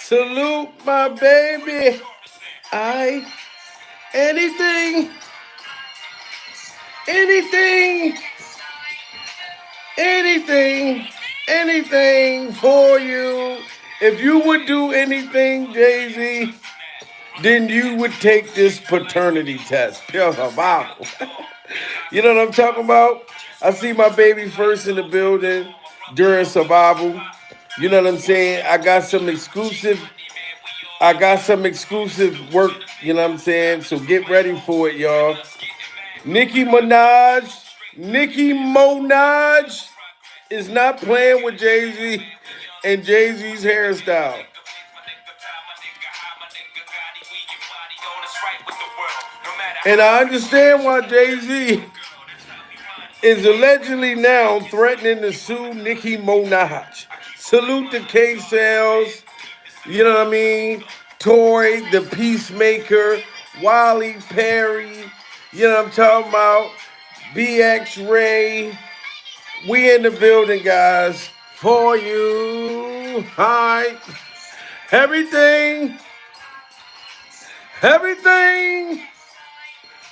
Salute my baby. I anything, anything, anything, anything for you. If you would do anything, Jay Z, then you would take this paternity test. Pure survival. You know what I'm talking about? I see my baby first in the building during survival. You know what I'm saying? I got some exclusive work, you know what I'm saying? So get ready for it, y'all. Nicki Minaj is not playing with Jay Z and Jay Z's hairstyle. And I understand why Jay Z is allegedly now threatening to sue Nicki Minaj. Salute to K Sales, you know what I mean? Tory, the Peacemaker, Wally Perry, you know what I'm talking about? BX Ray. We in the building, guys. For you. Hi. Everything. Everything.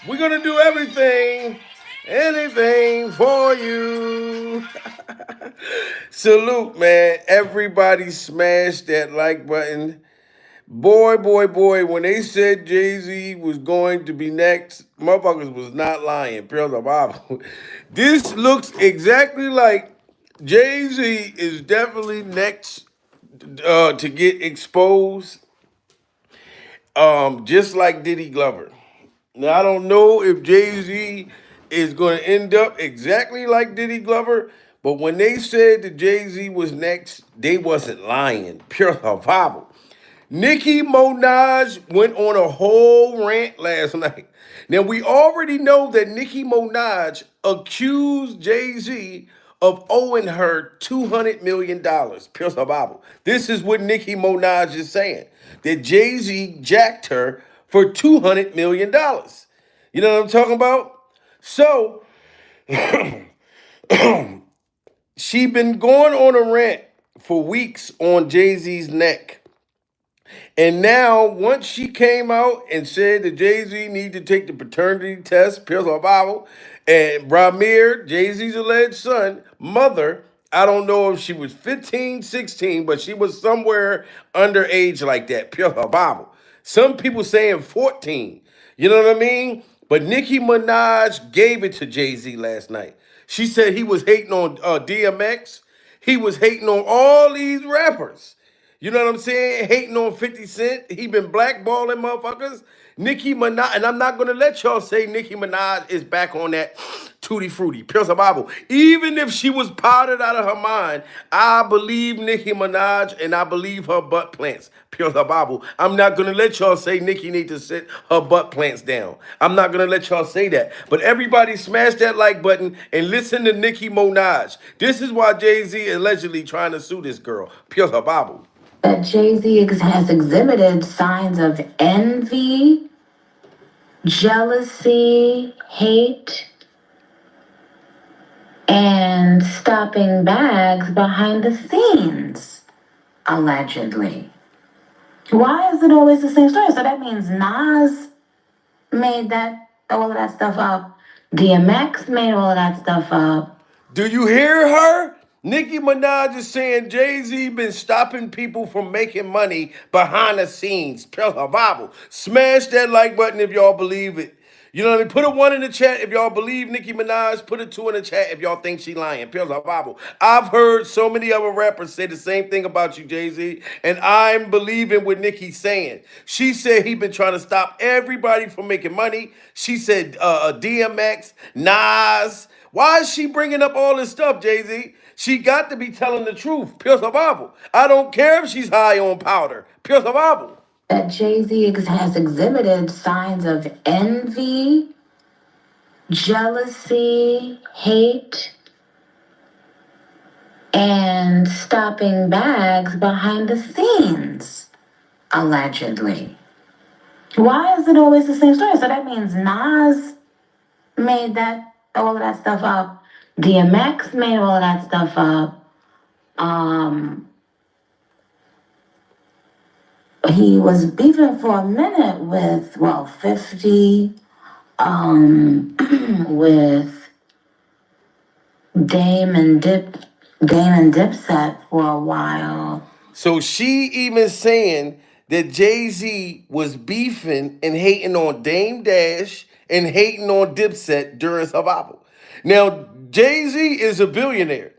We're gonna do everything. Anything for you. Salute, man. Everybody smash that like button. Boy, boy, boy, when they said Jay Z was going to be next, motherfuckers was not lying. Pure the Bible. This looks exactly like Jay Z is definitely next to get exposed, just like Diddy Glover. Now, I don't know if Jay Z is going to end up exactly like Diddy Glover, but when they said that Jay Z was next, they wasn't lying. Pure survival. Nicki Minaj went on a whole rant last night. Now, we already know that Nicki Minaj accused Jay Z of owing her $200 million. Pure survival. This is what Nicki Minaj is saying, that Jay Z jacked her for $200 million. You know what I'm talking about? So, she been going on a rant for weeks on Jay Z's neck. And now, once she came out and said that Jay Z need to take the paternity test, Pills or Bible, and Ramir, Jay Z's alleged son, mother, I don't know if she was 15, 16, but she was somewhere underage like that, Pills or Bible. Some people saying 14. You know what I mean? But Nicki Minaj gave it to Jay Z last night. She said he was hating on DMX. He was hating on all these rappers. You know what I'm saying? Hating on 50 Cent. He been blackballing motherfuckers. Nicki Minaj, and I'm not gonna let y'all say Nicki Minaj is back on that tutti frutti, pure survival. Even if she was powdered out of her mind, I believe Nicki Minaj and I believe her butt plants, pure survival. I'm not gonna let y'all say Nicki need to sit her butt plants down. I'm not gonna let y'all say that. But everybody smash that like button and listen to Nicki Minaj. This is why Jay-Z allegedly trying to sue this girl, pure survival. That Jay-Z has exhibited signs of envy, jealousy, hate, and stopping bags behind the scenes, allegedly. Why is it always the same story? So that means Nas made that all of that stuff up. DMX made all of that stuff up. Do you hear her? Nicki Minaj is saying Jay-Z been stopping people from making money behind the scenes. Pure survival. Smash that like button if y'all believe it. You know what I mean? Put a one in the chat if y'all believe Nicki Minaj. Put a two in the chat if y'all think she lying. Pure survival. I've heard so many other rappers say the same thing about you, Jay-Z, and I'm believing what Nicki's saying. She said he been trying to stop everybody from making money. She said DMX, Nas. Why is she bringing up all this stuff, Jay-Z? She got to be telling the truth. Pure survival. I don't care if she's high on powder. Pure survival. That Jay-Z has exhibited signs of envy, jealousy, hate, and stopping bags behind the scenes, allegedly. Why is it always the same story? So that means Nas made that all of that stuff up. DMX made all of that stuff up. Um, He was beefing for a minute with, well, 50, with Dame and Dip, Dame and Dipset for a while. So she even saying that Jay-Z was beefing and hating on Dame Dash and hating on Dipset during Survival. Now, Jay-Z is a billionaire.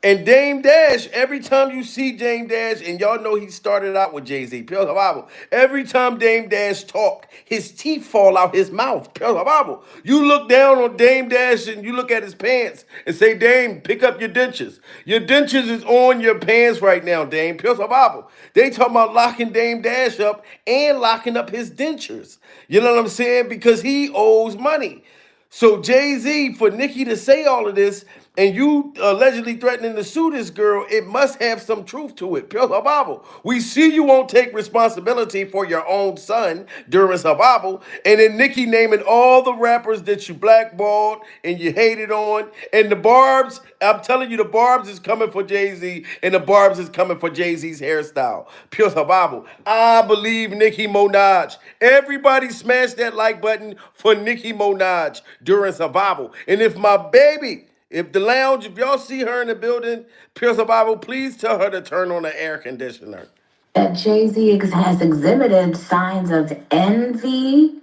And Dame Dash, every time you see Dame Dash, and y'all know he started out with Jay-Z, Pure Survival. Every time Dame Dash talk, his teeth fall out his mouth, Pure Survival. You look down on Dame Dash and you look at his pants and say, Dame, pick up your dentures. Your dentures is on your pants right now, Dame, Pure Survival. They talking about locking Dame Dash up and locking up his dentures. You know what I'm saying? Because he owes money. So Jay-Z, for Nicki to say all of this, and you allegedly threatening to sue this girl, it must have some truth to it. Pure Bible. We see you won't take responsibility for your own son during survival, and then Nicki naming all the rappers that you blackballed and you hated on, and the Barbs. I'm telling you, the Barbs is coming for Jay-Z, and the Barbs is coming for Jay-Z's hairstyle. Pure survival. I believe Nicki Minaj. Everybody smash that like button for Nicki Minaj during survival. And if my baby, if the lounge, if y'all see her in the building, Pure Survival, please tell her to turn on the air conditioner. That Jay-Z has exhibited signs of envy,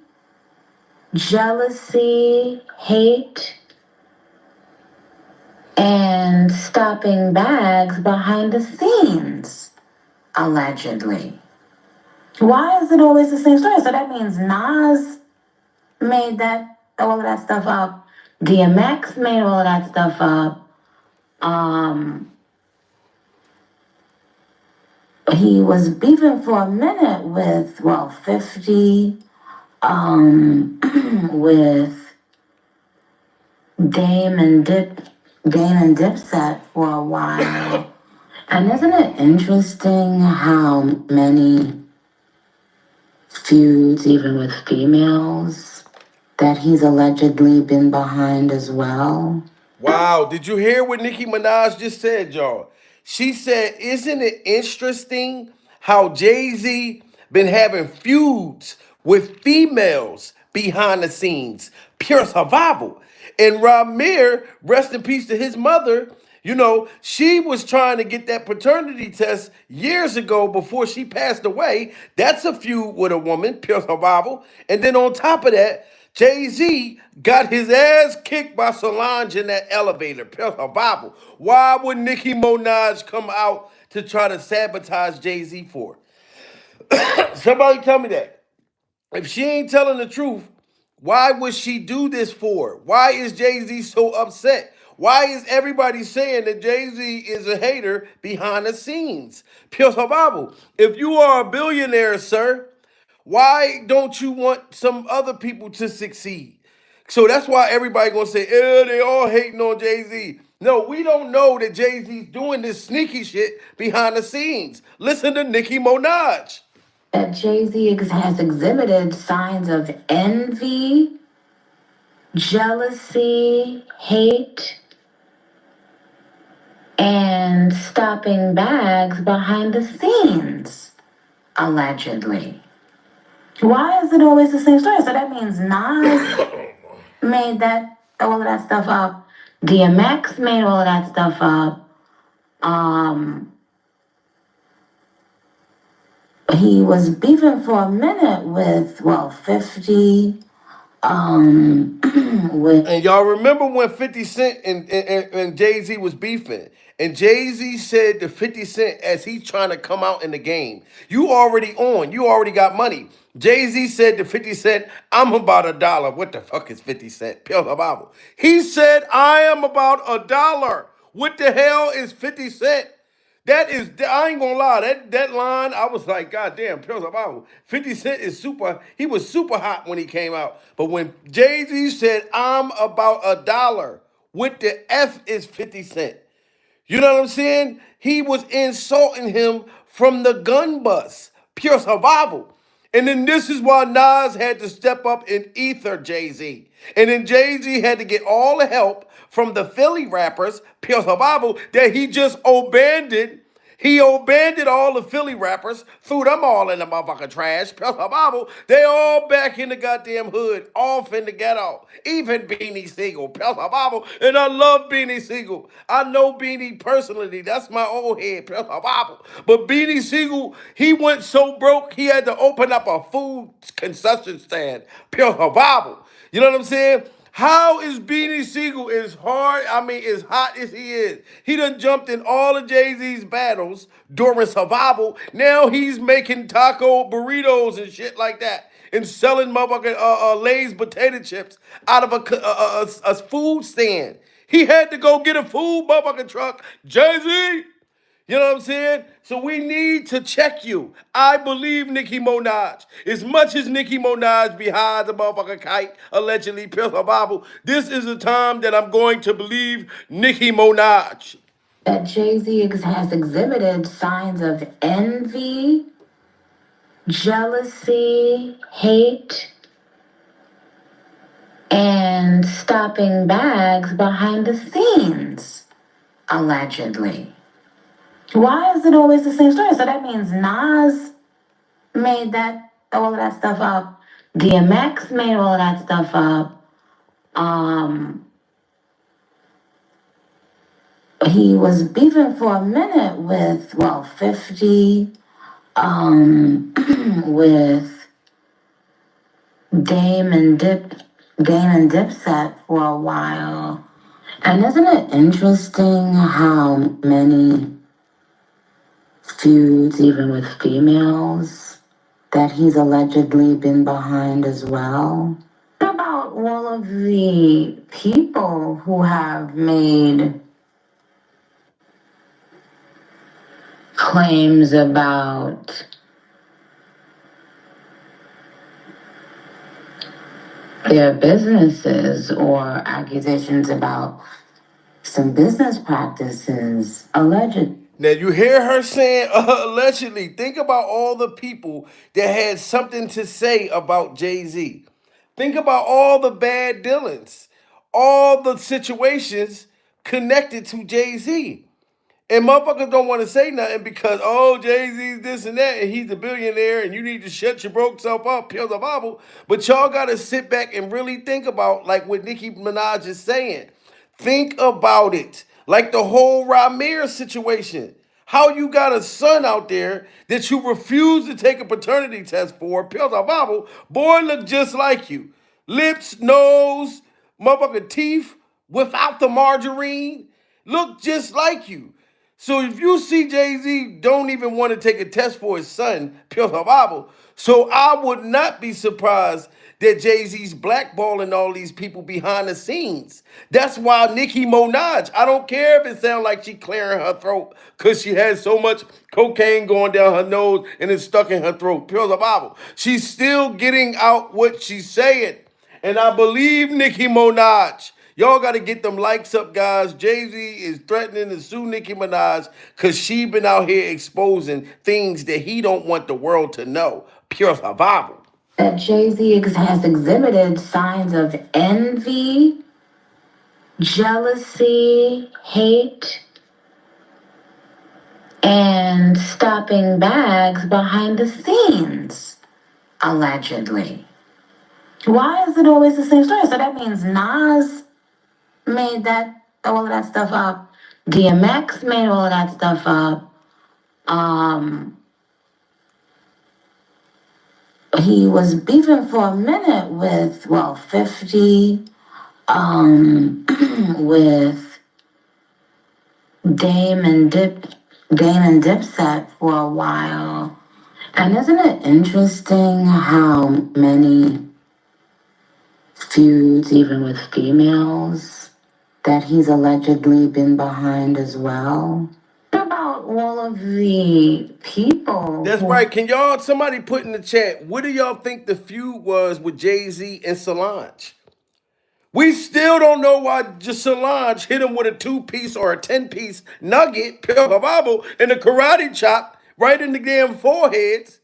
jealousy, hate, and stopping bags behind the scenes, allegedly. Why is it always the same story? So that means Nas made that all of that stuff up. DMX made all of that stuff up. He was beefing for a minute with, well, 50, with Dame and Dipset for a while. And isn't it interesting how many feuds, even with females, that he's allegedly been behind as well? Wow, did you hear what Nicki Minaj just said, y'all? She said, isn't it interesting how Jay-Z been having feuds with females behind the scenes? Pure survival. And Ramir, rest in peace to his mother, you know, she was trying to get that paternity test years ago before she passed away. That's a feud with a woman, pure survival. And then on top of that, Jay-Z got his ass kicked by Solange in that elevator. Pure survival. Why would Nicki Minaj come out to try to sabotage Jay-Z for? Somebody tell me that. If she ain't telling the truth, why would she do this for? Why is Jay-Z so upset? Why is everybody saying that Jay-Z is a hater behind the scenes? Pure survival. If you are a billionaire, sir, why don't you want some other people to succeed? So that's why everybody gonna say, they all hating on Jay-Z. No, we don't know that Jay-Z's doing this sneaky shit behind the scenes. Listen to Nicki Minaj. That Jay-Z has exhibited signs of envy, jealousy, hate, and stopping bags behind the scenes, allegedly. Why is it always the same story? So that means Nas made that all of that stuff up. DMX made all of that stuff up. He was beefing for a minute with, well, 50, with. And y'all remember when 50 Cent and Jay-Z was beefing? And Jay-Z said to 50 Cent as he's trying to come out in the game, you already on, you already got money. Jay-Z said to 50 Cent, I'm about $1. What the fuck is 50 Cent? Pure Bible. He said, I am about $1. What the hell is 50 Cent? That is, I ain't gonna lie, that line, I was like, God damn, Pure Survival. 50 Cent is super, he was super hot when he came out. But when Jay-Z said, I'm about $1, with the F is 50 Cent. You know what I'm saying? He was insulting him from the gun bus. Pure survival. And then this is why Nas had to step up and ether Jay-Z. And then Jay-Z had to get all the help from the Philly rappers, Pure Survival, that he just abandoned He abandoned all the Philly rappers, threw them all in the motherfucking trash. Bible, they all back in the goddamn hood, off in the ghetto. Even Beanie Siegel, Bible, and I love Beanie Siegel. I know Beanie personally. That's my old head, Bible. But Beanie Siegel, he went so broke he had to open up a food concession stand. Bible. You know what I'm saying? How is Beanie Siegel as hard, I mean, as hot as he is? He done jumped in all of Jay-Z's battles during survival. Now he's making taco burritos and shit like that and selling motherfucking Lay's potato chips out of a food stand. He had to go get a food motherfucking truck. Jay-Z, you know what I'm saying? So we need to check you. I believe Nicki Minaj. As much as Nicki Minaj behind the motherfucking kite, allegedly Pimp her Bible, this is the time that I'm going to believe Nicki Minaj. That Jay-Z has exhibited signs of envy, jealousy, hate, and stopping bags behind the scenes, allegedly. Why is it always the same story? So that means Nas made that all of that stuff up. DMX made all of that stuff up. He was beefing for a minute with 50, with Dame and Dipset for a while. And isn't it interesting how many feuds, even with females, that he's allegedly been behind as well? What about all of the people who have made claims about their businesses or accusations about some business practices alleged? Now you hear her saying allegedly. Think about all the people that had something to say about Jay-Z. Think about all the bad dealings, all the situations connected to Jay-Z. And motherfuckers don't want to say nothing because, oh, Jay-Z's this and that, and he's a billionaire, and you need to shut your broke self up, peel the Bible. But y'all got to sit back and really think about, like what Nicki Minaj is saying. Think about it. Like the whole Ramir situation. How you got a son out there that you refuse to take a paternity test for, peel the Bible, boy look just like you. Lips, nose, motherfucking teeth without the margarine, look just like you. So if you see Jay-Z don't even want to take a test for his son, Pure Bible, so I would not be surprised that Jay-Z's blackballing all these people behind the scenes. That's why Nicki Minaj, I don't care if it sounds like she clearing her throat because she has so much cocaine going down her nose and it's stuck in her throat. Pure Bible. She's still getting out what she's saying. And I believe Nicki Minaj. Y'all got to get them likes up, guys. Jay-Z is threatening to sue Nicki Minaj because she been out here exposing things that he don't want the world to know. Pure survival. That Jay-Z has exhibited signs of envy, jealousy, hate, and stopping bags behind the scenes, allegedly. Why is it always the same story? So that means Nas made that all of that stuff up. DMX made all of that stuff up. He was beefing for a minute with 50, with Dame and Dipset for a while. And isn't it interesting how many feuds, even with females, that he's allegedly been behind as well? What about all of the people? That's right. Can y'all, somebody put in the chat, what do y'all think the feud was with Jay-Z and Solange? We still don't know why Solange hit him with a 2-piece or a 10-piece nugget, Pure Bible, and a karate chop right in the damn foreheads.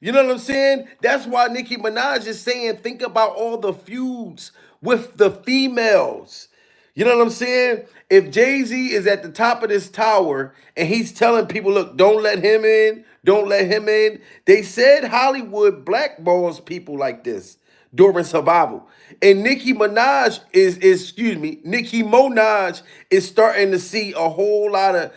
You know what I'm saying? That's why Nicki Minaj is saying, think about all the feuds with the females. You know what I'm saying? if Jay-Z is at the top of this tower and he's telling people, look, don't let him in, don't let him in. They said Hollywood blackballs people like this during survival. And Nicki Minaj is starting to see a whole lot of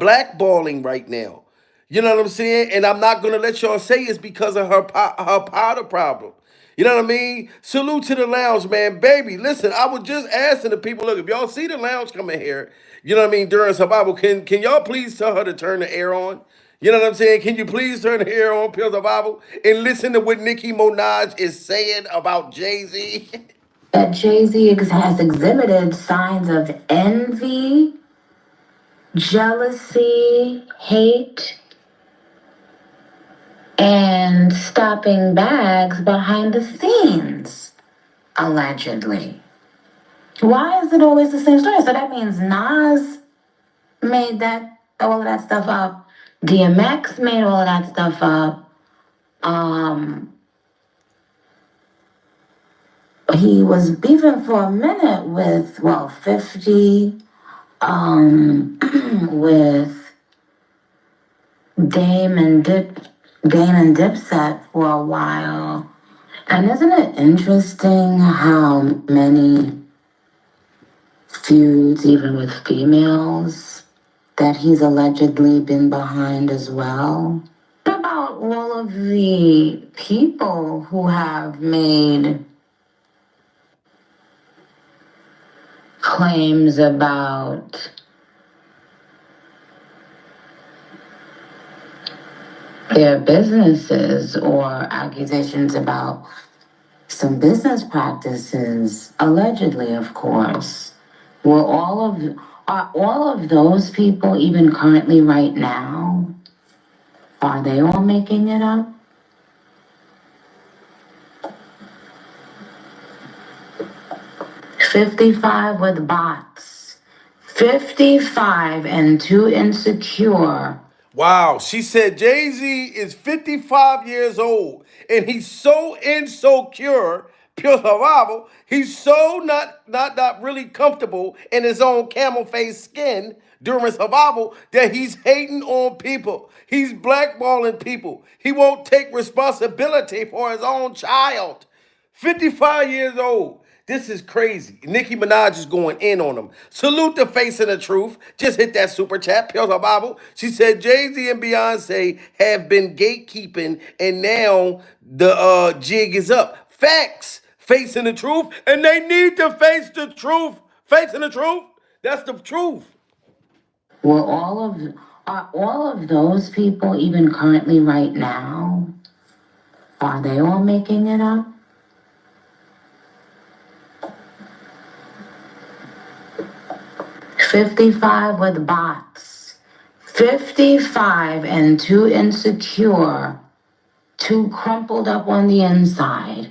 blackballing right now. You know what I'm saying? And I'm not gonna let y'all say it's because of her powder problem. You know what I mean? Salute to the lounge, man. Baby, listen, I was just asking the people, look, if y'all see the lounge coming here, you know what I mean, during survival, can y'all please tell her to turn the air on? You know what I'm saying? Can you please turn the air on, Pure Survival, and listen to what Nicki Minaj is saying about Jay-Z? That Jay-Z has exhibited signs of envy, jealousy, hate, and stopping bags behind the scenes, allegedly. Why is it always the same story? So that means Nas made that all of that stuff up. DMX made all of that stuff up. He was beefing for a minute with 50, with Dame and Dip, Dame and Dipset for a while. And isn't it interesting how many feuds, even with females, that he's allegedly been behind as well? What about all of the people who have made claims about their businesses or accusations about some business practices, allegedly, of course? Are all of those people even currently right now? Are they all making it up? 55 with bots. 55 and too insecure. Wow, she said Jay-Z is 55 years old and he's so insecure, Pure Survival, he's so not really comfortable in his own camel face skin during survival that he's hating on people. He's blackballing people. He won't take responsibility for his own child. 55 years old. This is crazy. Nicki Minaj is going in on him. Salute the face of the truth. Just hit that super chat. Pure Bible. She said Jay-Z and Beyonce have been gatekeeping, and now the jig is up. Facts. Facing the truth, and they need to face the truth. Facing the truth. That's the truth. Well, are all of those people even currently right now? Are they all making it up? 55 with bots. 55 and too insecure, too crumpled up on the inside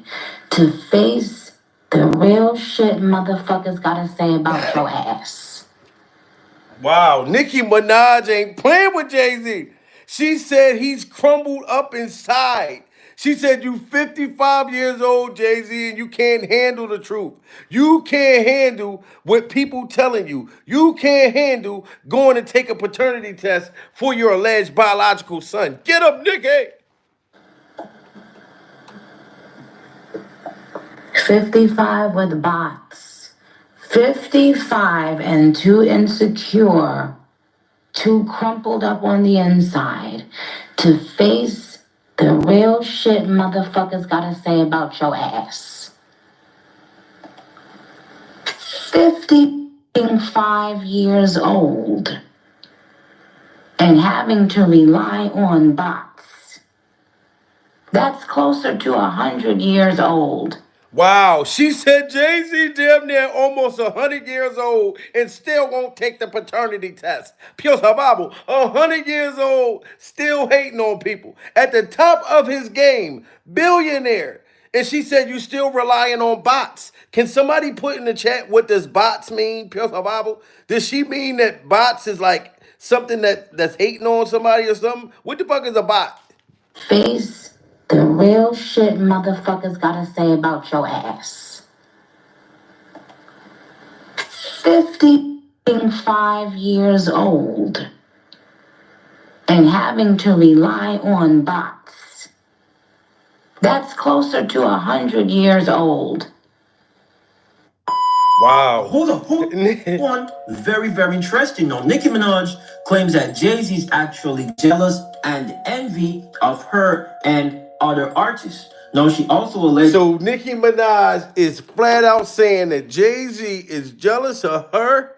to face the real shit motherfuckers gotta say about your ass. Wow, Nicki Minaj ain't playing with Jay-Z. She said he's crumbled up inside. She said you 55 years old, Jay-Z, and you can't handle the truth. You can't handle what people telling you. You can't handle going to take a paternity test for your alleged biological son. Get up, Nicki! 55 with bots. 55 and too insecure, too crumpled up on the inside to face the real shit motherfuckers gotta say about your ass. 55 years old and having to rely on bots. That's closer to 100 years old. Wow, she said Jay-Z damn near almost 100 years old and still won't take the paternity test. Pure survival, 100 years old, still hating on people. At the top of his game, billionaire. And she said you still relying on bots. Can somebody put in the chat what does bots mean, Pure survival? Does she mean that bots is like something that's hating on somebody or something? What the fuck is a bot? Face the real shit motherfuckers gotta say about your ass. 55 being 5 years old and having to rely on bots. That's closer to 100 years old. Wow. Hold on. Very, very interesting. Now, Nicki Minaj claims that Jay-Z's actually jealous and envy of her and other artists. Now, she also alleged. So Nicki Minaj is flat out saying that Jay-Z is jealous of her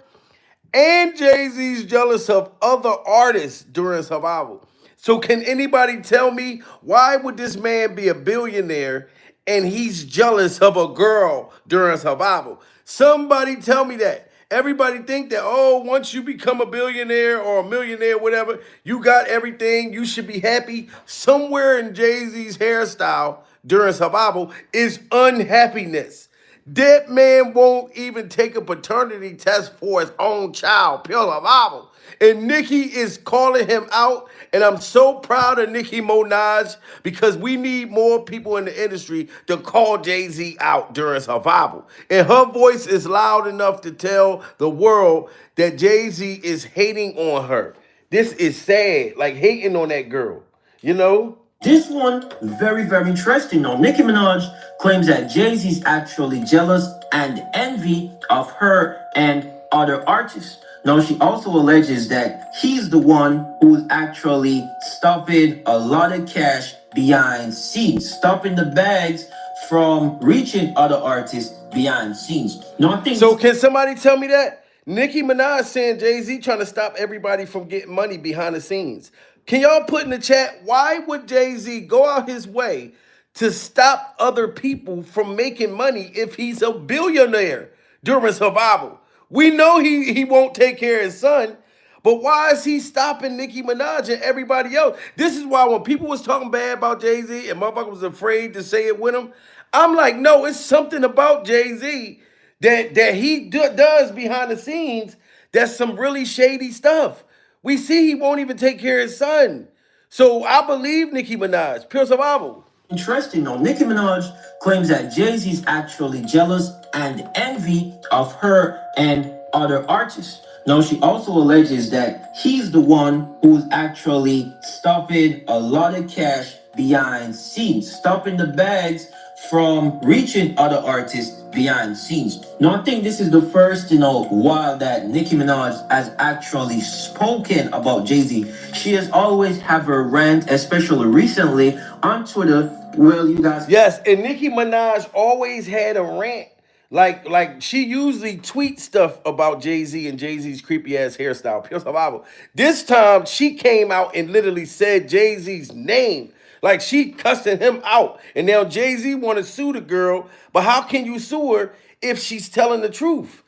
and Jay-Z's jealous of other artists during survival. So can anybody tell me why would this man be a billionaire and he's jealous of a girl during survival? Somebody tell me that. Everybody think that, oh, once you become a billionaire or a millionaire, whatever, you got everything, you should be happy. Somewhere in Jay-Z's hairstyle during survival is unhappiness. That man won't even take a paternity test for his own child. Pure survival. And Nicki is calling him out. And I'm so proud of Nicki Minaj because we need more people in the industry to call Jay-Z out during survival. And her voice is loud enough to tell the world that Jay-Z is hating on her. This is sad. Like hating on that girl. You know? This one, very, very interesting. Now, Nicki Minaj claims that Jay-Z's actually jealous and envy of her and other artists. Now, she also alleges that he's the one who's actually stuffing a lot of cash behind scenes, stuffing the bags from reaching other artists behind scenes. Now, I think so. Can somebody tell me that? Nicki Minaj saying Jay-Z trying to stop everybody from getting money behind the scenes. Can y'all put in the chat, why would Jay-Z go out his way to stop other people from making money if he's a billionaire during survival? We know he won't take care of his son, but why is he stopping Nicki Minaj and everybody else? This is why when people was talking bad about Jay-Z and motherfuckers was afraid to say it with him, I'm like, no, it's something about Jay-Z that he does behind the scenes that's some really shady stuff. We see he won't even take care of his son. So I believe Nicki Minaj, pure survival. Interesting. Now, Nicki Minaj claims that Jay-Z's actually jealous and envy of her and other artists. Now, she also alleges that he's the one who's actually stuffing a lot of cash behind scenes, stuffing the bags from reaching other artists behind scenes. Now, I think this is the first, while that Nicki Minaj has actually spoken about Jay-Z. She has always have her rant, especially recently on Twitter. Well, you guys. Yes, and Nicki Minaj always had a rant. Like she usually tweets stuff about Jay-Z and Jay-Z's creepy ass hairstyle. Pure survival. This time she came out and literally said Jay-Z's name. Like she cussing him out. And now Jay-Z want to sue the girl, but how can you sue her if she's telling the truth?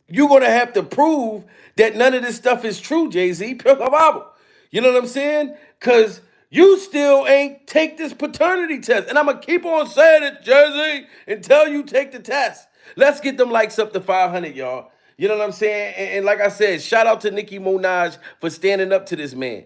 You're gonna have to prove that none of this stuff is true, Jay-Z. Pure survival. You know what I'm saying? Cause you still ain't take this paternity test. And I'm gonna keep on saying it, Jay-Z, until you take the test. Let's get them likes up to 500, y'all. You know what I'm saying? And like I said, shout out to Nicki Minaj for standing up to this man.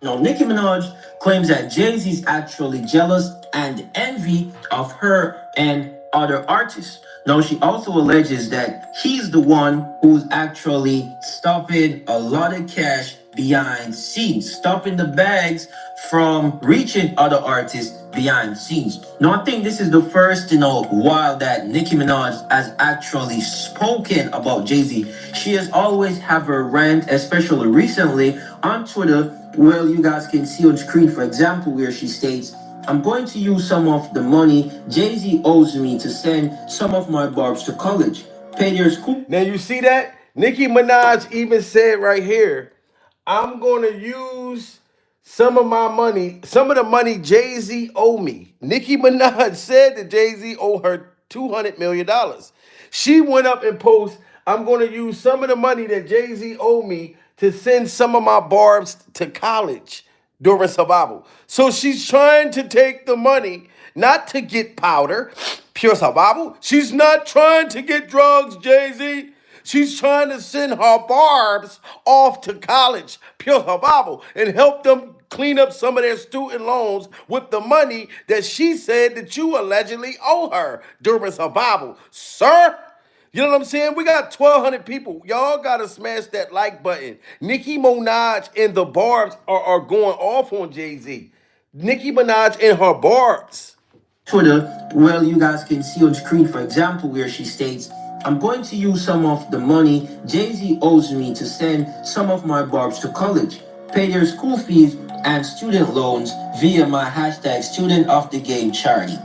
Now, Nicki Minaj claims that Jay-Z's actually jealous and envy of her and other artists. Now, she also alleges that he's the one who's actually stuffing a lot of cash behind scenes, stuffing the bags from reaching other artists behind scenes. Now, I think this is the first, while that Nicki Minaj has actually spoken about Jay-Z. She has always have her rant, especially recently on Twitter. Well, you guys can see on screen, for example, where she states, I'm going to use some of the money Jay-Z owes me to send some of my barbs to college. Pay their school. Now you see that? Nicki Minaj even said right here, I'm going to use some of my money, some of the money Jay-Z owe me. Nicki Minaj said that Jay-Z owe her $200 million. She went up and posted, I'm going to use some of the money that Jay-Z owe me to send some of my barbs to college during survival. So she's trying to take the money, not to get powder, pure survival. She's not trying to get drugs, Jay-Z. She's trying to send her barbs off to college, pure survival, and help them clean up some of their student loans with the money that she said that you allegedly owe her during survival. Sir, You know what I'm saying? We got 1,200 people. Y'all gotta smash that like button. Nicki Minaj and the Barbs are going off on Jay-Z. Nicki Minaj and her Barbs. Twitter, well, you guys can see on screen, for example, where she states, I'm going to use some of the money Jay-Z owes me to send some of my barbs to college, pay their school fees and student loans via my hashtag student of the game charity.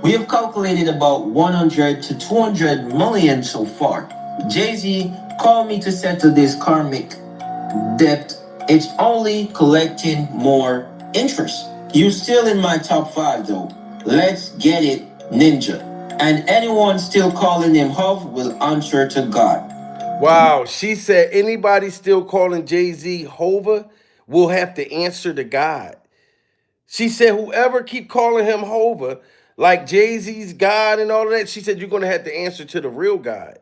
We have calculated about 100 to 200 million so far. Jay-Z called me to settle this karmic debt. It's only collecting more interest. You still in my top 5 though. Let's get it, ninja. And anyone still calling him Hov will answer to God. Wow, she said anybody still calling Jay-Z Hova will have to answer to God. She said whoever keep calling him Hova, like Jay-Z's God and all of that, she said you're gonna have to answer to the real God.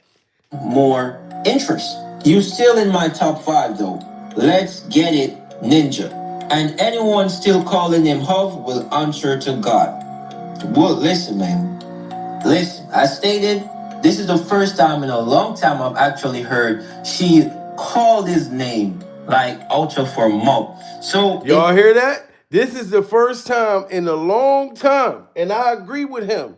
More interest. You still in my top 5 though. Let's get it, ninja. And anyone still calling him Hov will answer to God. Well, listen, man. Listen, I stated this is the first time in a long time I've actually heard she called his name like ultra for mouth. So y'all hear that? This is the first time in a long time, and I agree with him,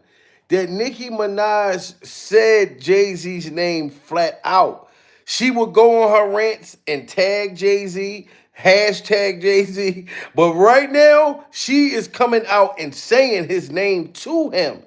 that Nicki Minaj said Jay-Z's name flat out. She would go on her rants and tag Jay-Z, hashtag Jay-Z, but right now she is coming out and saying his name to him.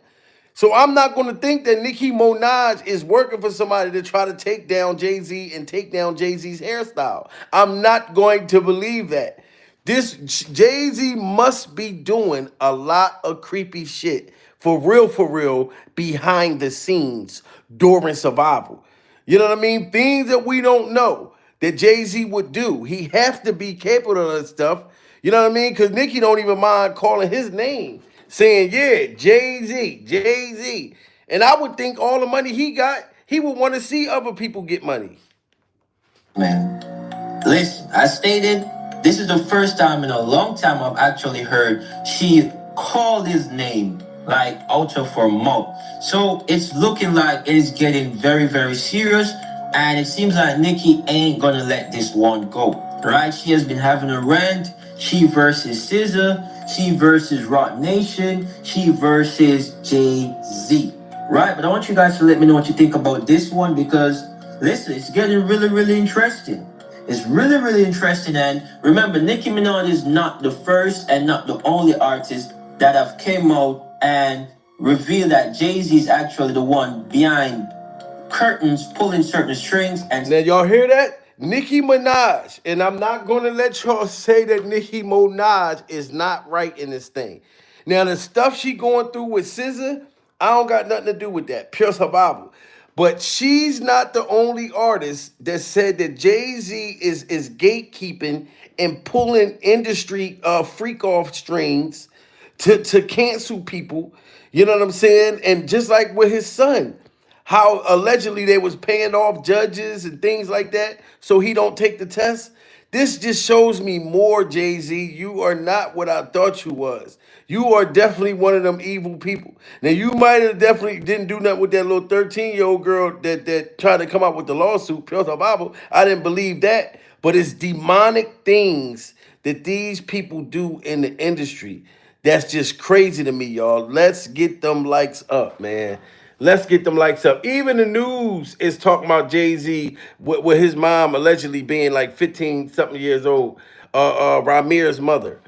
So I'm not going to think that Nicki Minaj is working for somebody to try to take down Jay-Z and take down Jay-Z's hairstyle. I'm not going to believe that. This Jay-Z must be doing a lot of creepy shit for real, behind the scenes during survival. You know what I mean? Things that we don't know that Jay-Z would do. He has to be capable of that stuff. You know what I mean? Because Nicki don't even mind calling his name, saying, yeah, Jay-Z, Jay-Z. And I would think all the money he got, he would want to see other people get money. Man, listen, I stated this is the first time in a long time I've actually heard she called his name like ultra for mouth. So it's looking like it's getting very, very serious. And it seems like Nicki ain't gonna let this one go. Right? She has been having a rant. She versus SZA. She versus Rock Nation. She versus Jay-Z. Right? But I want you guys to let me know what you think about this one because listen, it's getting really, really interesting. It's really, really interesting. And remember, Nicki Minaj is not the first and not the only artist that have came out and revealed that Jay-Z is actually the one behind curtains, pulling certain strings. And now y'all hear that? Nicki Minaj, and I'm not going to let y'all say that Nicki Minaj is not right in this thing. Now the stuff she going through with SZA, I don't got nothing to do with that. Pure survival. But she's not the only artist that said that Jay-Z is gatekeeping and pulling industry freak off strings to cancel people. You know what I'm saying? And just like with his son, how allegedly they was paying off judges and things like that so he don't take the test. This just shows me more, Jay-Z. You are not what I thought you was. You are definitely one of them evil people. Now you might have definitely didn't do nothing with that little 13-year-old girl that tried to come out with the lawsuit, pure Bible. I didn't believe that. But it's demonic things that these people do in the industry. That's just crazy to me, y'all. Let's get them likes up, man. Let's get them likes up. Even the news is talking about Jay-Z with his mom allegedly being like 15 something years old. Ramir's mother.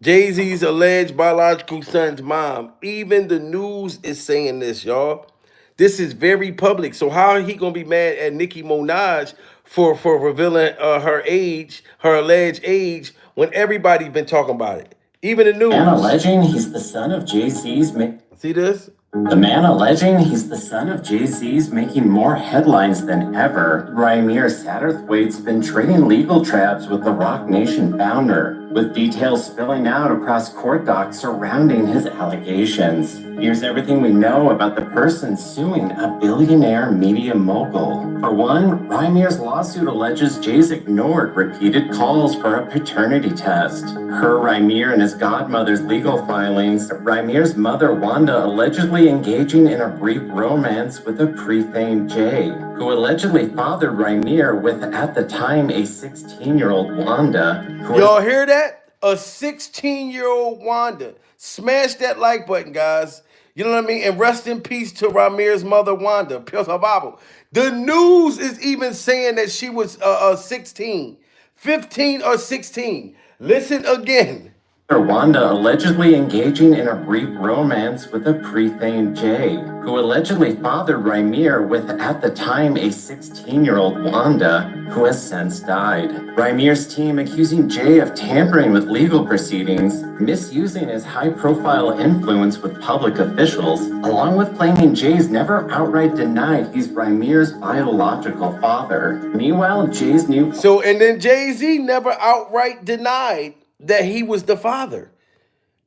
Jay-Z's alleged biological son's mom. Even the news is saying this, y'all. This is very public. So how he gonna be mad at Nicki Minaj for revealing her age, her alleged age, when everybody been talking about it? Even the news. And alleging he's the son of Jay-Z's. See this? The man alleging he's the son of Jay-Z's making more headlines than ever. Ramir Satterthwaite's been trading legal traps with the Rock Nation founder. with details spilling out across court docs surrounding his allegations. Here's everything we know about the person suing a billionaire media mogul. For one, Ramir's lawsuit alleges Jay's ignored repeated calls for a paternity test. Per Ramir and his godmother's legal filings, Ramir's mother Wanda allegedly engaging in a brief romance with a pre-famed Jay, who allegedly fathered Ramir with, at the time, a 16-year-old Wanda. Y'all hear that? A 16-year-old Wanda. Smash that like button, guys. You know what I mean? And rest in peace to Ramir's mother, Wanda. Pierce her Bible. The news is even saying that she was 16, 15 or 16. Listen again. Wanda allegedly engaging in a brief romance with a pre-famed Jay, who allegedly fathered Ramir with, at the time, a 16-year-old Wanda, who has since died. Ramir's team accusing Jay of tampering with legal proceedings, misusing his high-profile influence with public officials, along with claiming Jay's never outright denied he's Ramir's biological father. Meanwhile, Jay's new... And then Jay-Z never outright denied that he was the father.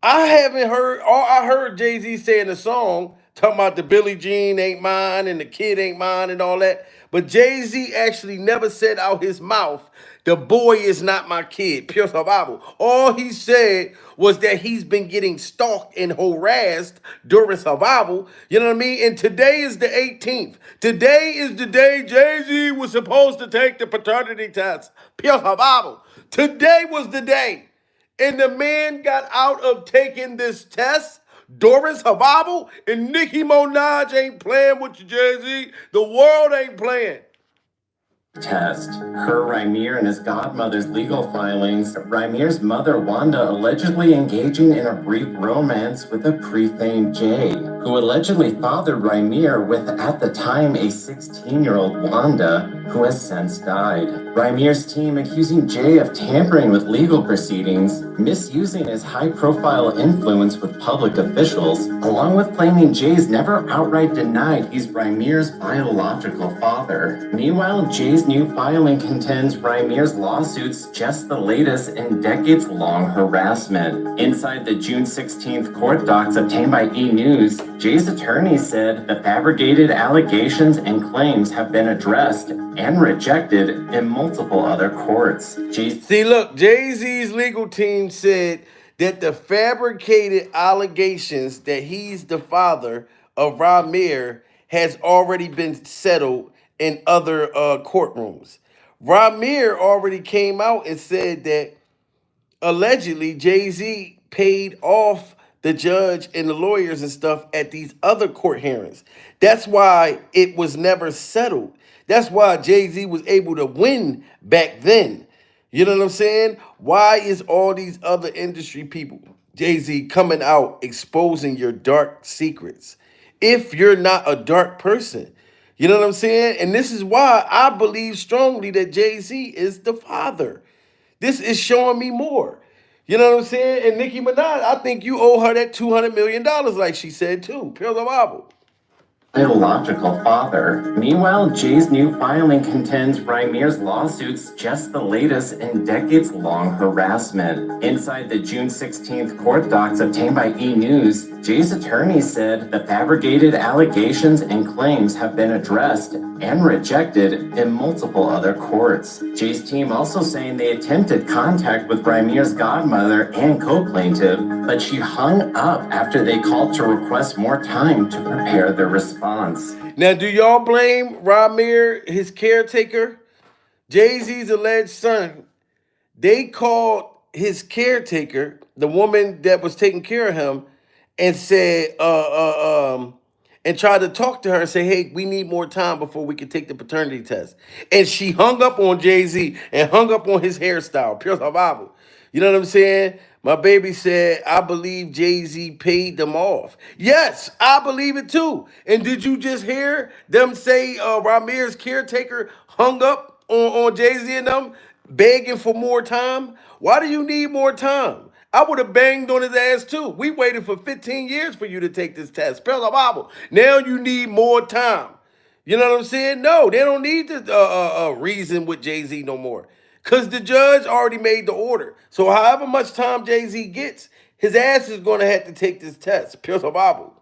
I haven't heard, all I heard Jay-Z say in the song, talking about the Billie Jean ain't mine and the kid ain't mine and all that. But Jay-Z actually never said out his mouth, the boy is not my kid. Pure survival. All he said was that he's been getting stalked and harassed during survival. You know what I mean? And today is the 18th. Today is the day Jay-Z was supposed to take the paternity test. Pure survival. Today was the day. And the man got out of taking this test during survival, and Nicki Minaj ain't playing with you, Jay-Z. The world ain't playing. Test. Per Ramir and his godmother's legal filings, Ramir's mother Wanda allegedly engaging in a brief romance with a pre-famed Jay, who allegedly fathered Ramir with, at the time, a 16-year-old Wanda, who has since died. Ramir's team accusing Jay of tampering with legal proceedings, misusing his high-profile influence with public officials, along with claiming Jay's never outright denied he's Ramir's biological father. Meanwhile, Jay's new filing contends Ramir's lawsuit's just the latest in decades-long harassment. Inside the June 16th court docs obtained by E! News, Jay's attorney said the fabricated allegations and claims have been addressed and rejected in multiple other courts. See, look, Jay-Z's legal team said that the fabricated allegations that he's the father of Ramir has already been settled in other courtrooms. Ramir already came out and said that allegedly Jay-Z paid off the judge and the lawyers and stuff at these other court hearings. That's why it was never settled. That's why Jay-Z was able to win back then. You know what I'm saying? Why is all these other industry people, Jay-Z, coming out exposing your dark secrets? If you're not a dark person, you know what I'm saying? And this is why I believe strongly that Jay-Z is the father. This is showing me more. You know what I'm saying? And Nicki Minaj, I think you owe her that $200 million like she said too. Pure Bible. Biological father. Meanwhile, Jay's new filing contends Ramir's lawsuit's just the latest in decades-long harassment. Inside the June 16th court docs obtained by E! News, Jay's attorney said the fabricated allegations and claims have been addressed and rejected in multiple other courts. Jay's team also saying they attempted contact with Ramir's godmother and co-plaintiff, but she hung up after they called to request more time to prepare their response. Now, do y'all blame Ramir, his caretaker? Jay-Z's alleged son. They called his caretaker, the woman that was taking care of him, and said, and tried to talk to her and say, hey, we need more time before we can take the paternity test. And she hung up on Jay-Z and hung up on his hairstyle. Pure survival. You know what I'm saying? My baby said, I believe Jay-Z paid them off. Yes, I believe it too. And did you just hear them say Ramir's caretaker hung up on Jay-Z and them, begging for more time? Why do you need more time? I would have banged on his ass too. We waited for 15 years for you to take this test. Spell the Bible. Now you need more time. You know what I'm saying? No, they don't need to reason with Jay-Z no more. Because the judge already made the order. So however much time Jay-Z gets, his ass is going to have to take this test. Pure survival.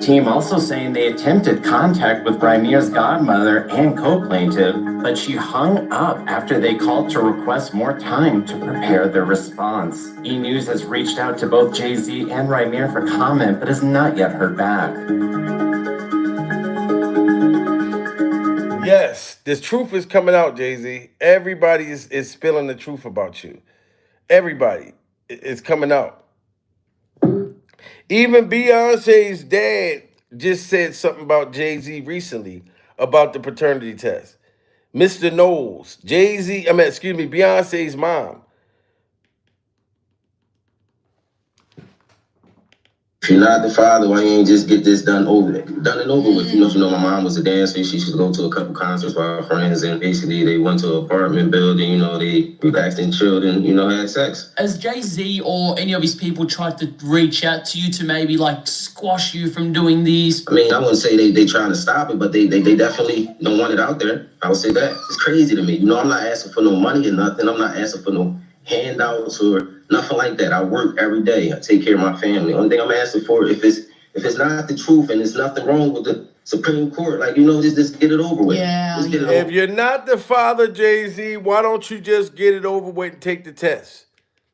Team also saying they attempted contact with Ramir's godmother and co-plaintiff, but she hung up after they called to request more time to prepare their response. E! News has reached out to both Jay-Z and Ramir for comment, but has not yet heard back. Yes, this truth is coming out, Jay-Z. Everybody is spilling the truth about you. Everybody is coming out. Even Beyonce's dad just said something about Jay-Z recently about the paternity test. Mr. Knowles, Beyonce's mom. If you're not the father, why you ain't just get this done and over with? My mom was a dancer. She used to go to a couple concerts with her friends, and basically they went to an apartment building. They relaxed and chilled and had sex. Has Jay-Z or any of his people tried to reach out to you to maybe like squash you from doing these? I mean, I wouldn't say they trying to stop it, but they definitely don't want it out there. I would say that. It's crazy to me. I'm not asking for no money or nothing. I'm not asking for no handouts or nothing like that. I work every day. I take care of my family. Only thing I'm asking for, if it's not the truth and there's nothing wrong with the Supreme Court, just get it over with. Yeah. Just get it If you're not the father, Jay-Z, why don't you just get it over with and take the test?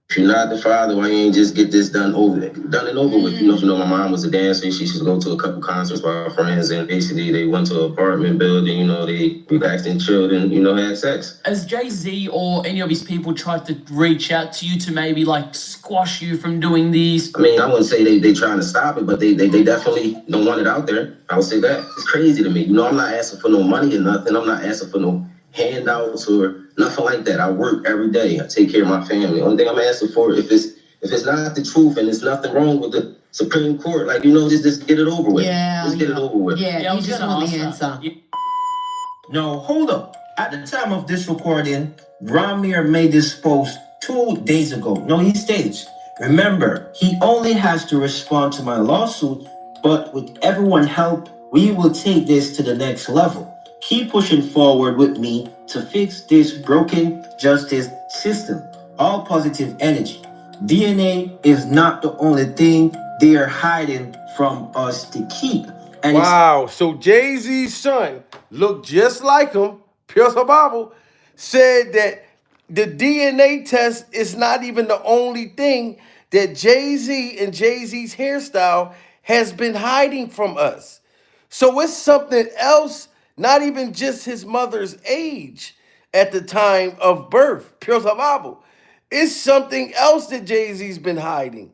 If you're not the father, why you ain't just get this done and over with? My mom was a dancer. She used to go to a couple concerts with her friends, and basically they went to an apartment building. They relaxed and chilled and had sex. Has Jay-Z or any of his people tried to reach out to you to maybe like squash you from doing these? I mean, I wouldn't say they trying to stop it, but they definitely don't want it out there. I would say that. It's crazy to me. I'm not asking for no money or nothing. I'm not asking for no handouts or nothing like that. I work every day. I take care of my family. Only thing I'm asking for, if it's not the truth and there's nothing wrong with the Supreme Court, just get it over with. Just get it over with. Yeah, you just want the answer. No, hold up. At the time of this recording, Ramir made this post 2 days ago. No, he states, remember, he only has to respond to my lawsuit, but with everyone's help, we will take this to the next level. Keep pushing forward with me to fix this broken justice system. All positive energy. DNA is not the only thing they are hiding from us to keep. And wow, so Jay-Z's son looked just like him, pure survival, said that the DNA test is not even the only thing that Jay-Z and Jay-Z's hairstyle has been hiding from us. So it's something else, not even just his mother's age at the time of birth, pure survival. It's something else that Jay-Z's been hiding.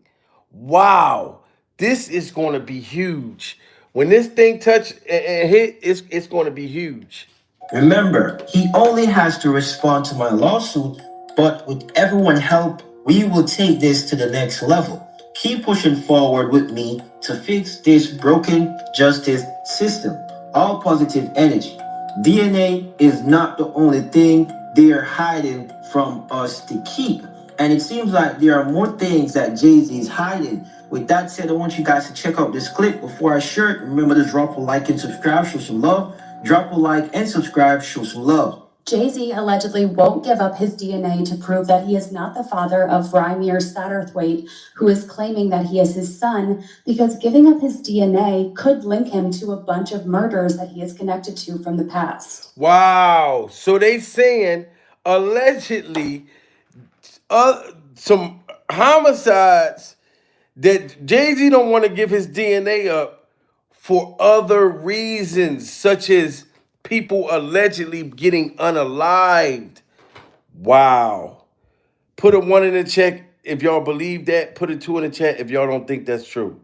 Wow, this is going to be huge. When this thing touch and hit, it's going to be huge. Remember, he only has to respond to my lawsuit, but with everyone's help, we will take this to the next level. Keep pushing forward with me to fix this broken justice system. All positive energy. DNA is not the only thing they are hiding from us to keep. And it seems like there are more things that Jay-Z is hiding. With that said, I want you guys to check out this clip. Before I share it, remember to drop a like and subscribe, show some love. Drop a like and subscribe, show some love. Jay-Z allegedly won't give up his DNA to prove that he is not the father of Ramir Satterthwaite, who is claiming that he is his son, because giving up his DNA could link him to a bunch of murders that he is connected to from the past. Wow. So they saying allegedly some homicides that Jay-Z don't want to give his DNA up for other reasons, such as people allegedly getting unalived. Wow. Put a 1 in the chat if y'all believe that. Put a 2 in the chat if y'all don't think that's true.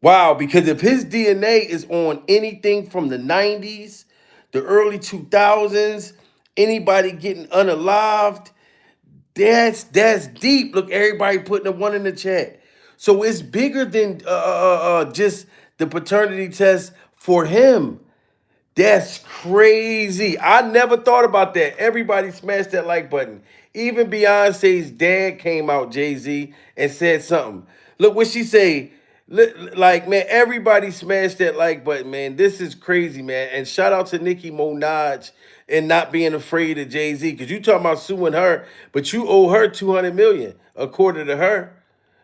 Wow, because if his DNA is on anything from the 90s, the early 2000s, anybody getting unalived, that's deep. Look, everybody putting a 1 in the chat. So it's bigger than just the paternity test for him. That's crazy. I never thought about that. Everybody smashed that like button. Even Beyonce's dad came out, Jay-Z, and said something. Look what she say. Like, man, everybody smashed that like button, man. This is crazy, man. And shout out to Nicki Minaj and not being afraid of Jay-Z. Because you talking about suing her, but you owe her 200 million, according to her.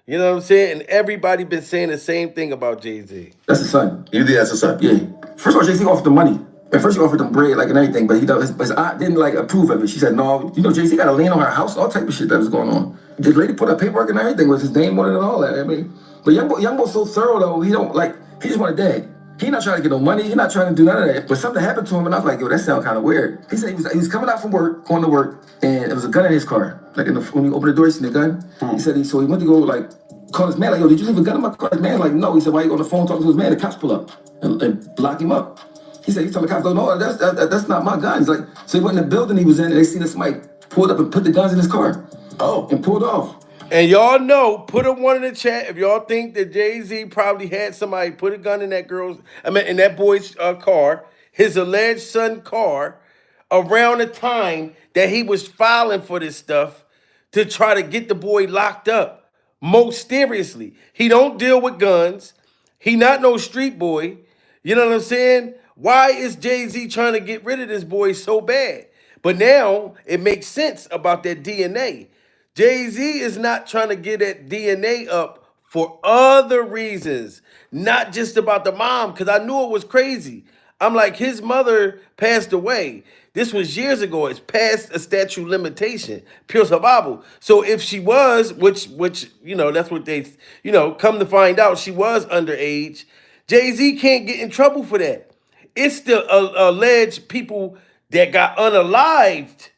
You know what I'm saying? And everybody been saying the same thing about Jay-Z. That's his son. You think that's his son? Yeah. First of all, Jay-Z offered the money. At first, he offered them bread, like, and everything, but his aunt didn't, like, approve of it. She said, no, Jay-Z got a lien on her house, all type of shit that was going on. The lady put up paperwork and everything with his name on it and all that. I mean, but Young Boy's so thorough, though, he just want a dad. He not trying to get no money. He not trying to do none of that. But something happened to him, and I was like, yo, that sounds kind of weird. He said he was coming out from work, going to work, and there was a gun in his car. Like, when he opened the door, he seen the gun. He said, so he went to go, like, call his man, like, yo, did you leave a gun in my car? His man, like, no. He said, why you on the phone talking to his man? The cops pull up and block him up. He said, he told the cops, no, that's not my gun. He's like, so he went in the building he was in, and they seen this somebody pulled up and put the guns in his car. Oh. And pulled off. And y'all know, put a one in the chat if y'all think that Jay-Z probably had somebody put a gun in in that boy's car, his alleged son car, around the time that he was filing for this stuff to try to get the boy locked up. Most seriously. He don't deal with guns. He not no street boy. You know what I'm saying? Why is Jay-Z trying to get rid of this boy so bad? But now it makes sense about that DNA. Jay-Z is not trying to get that DNA up for other reasons, not just about the mom, because I knew it was crazy. I'm like, his mother passed away. This was years ago. It's past a statute limitation, pure survival. So if she was, which that's what they, come to find out, she was underage. Jay-Z can't get in trouble for that. It's the alleged people that got unalived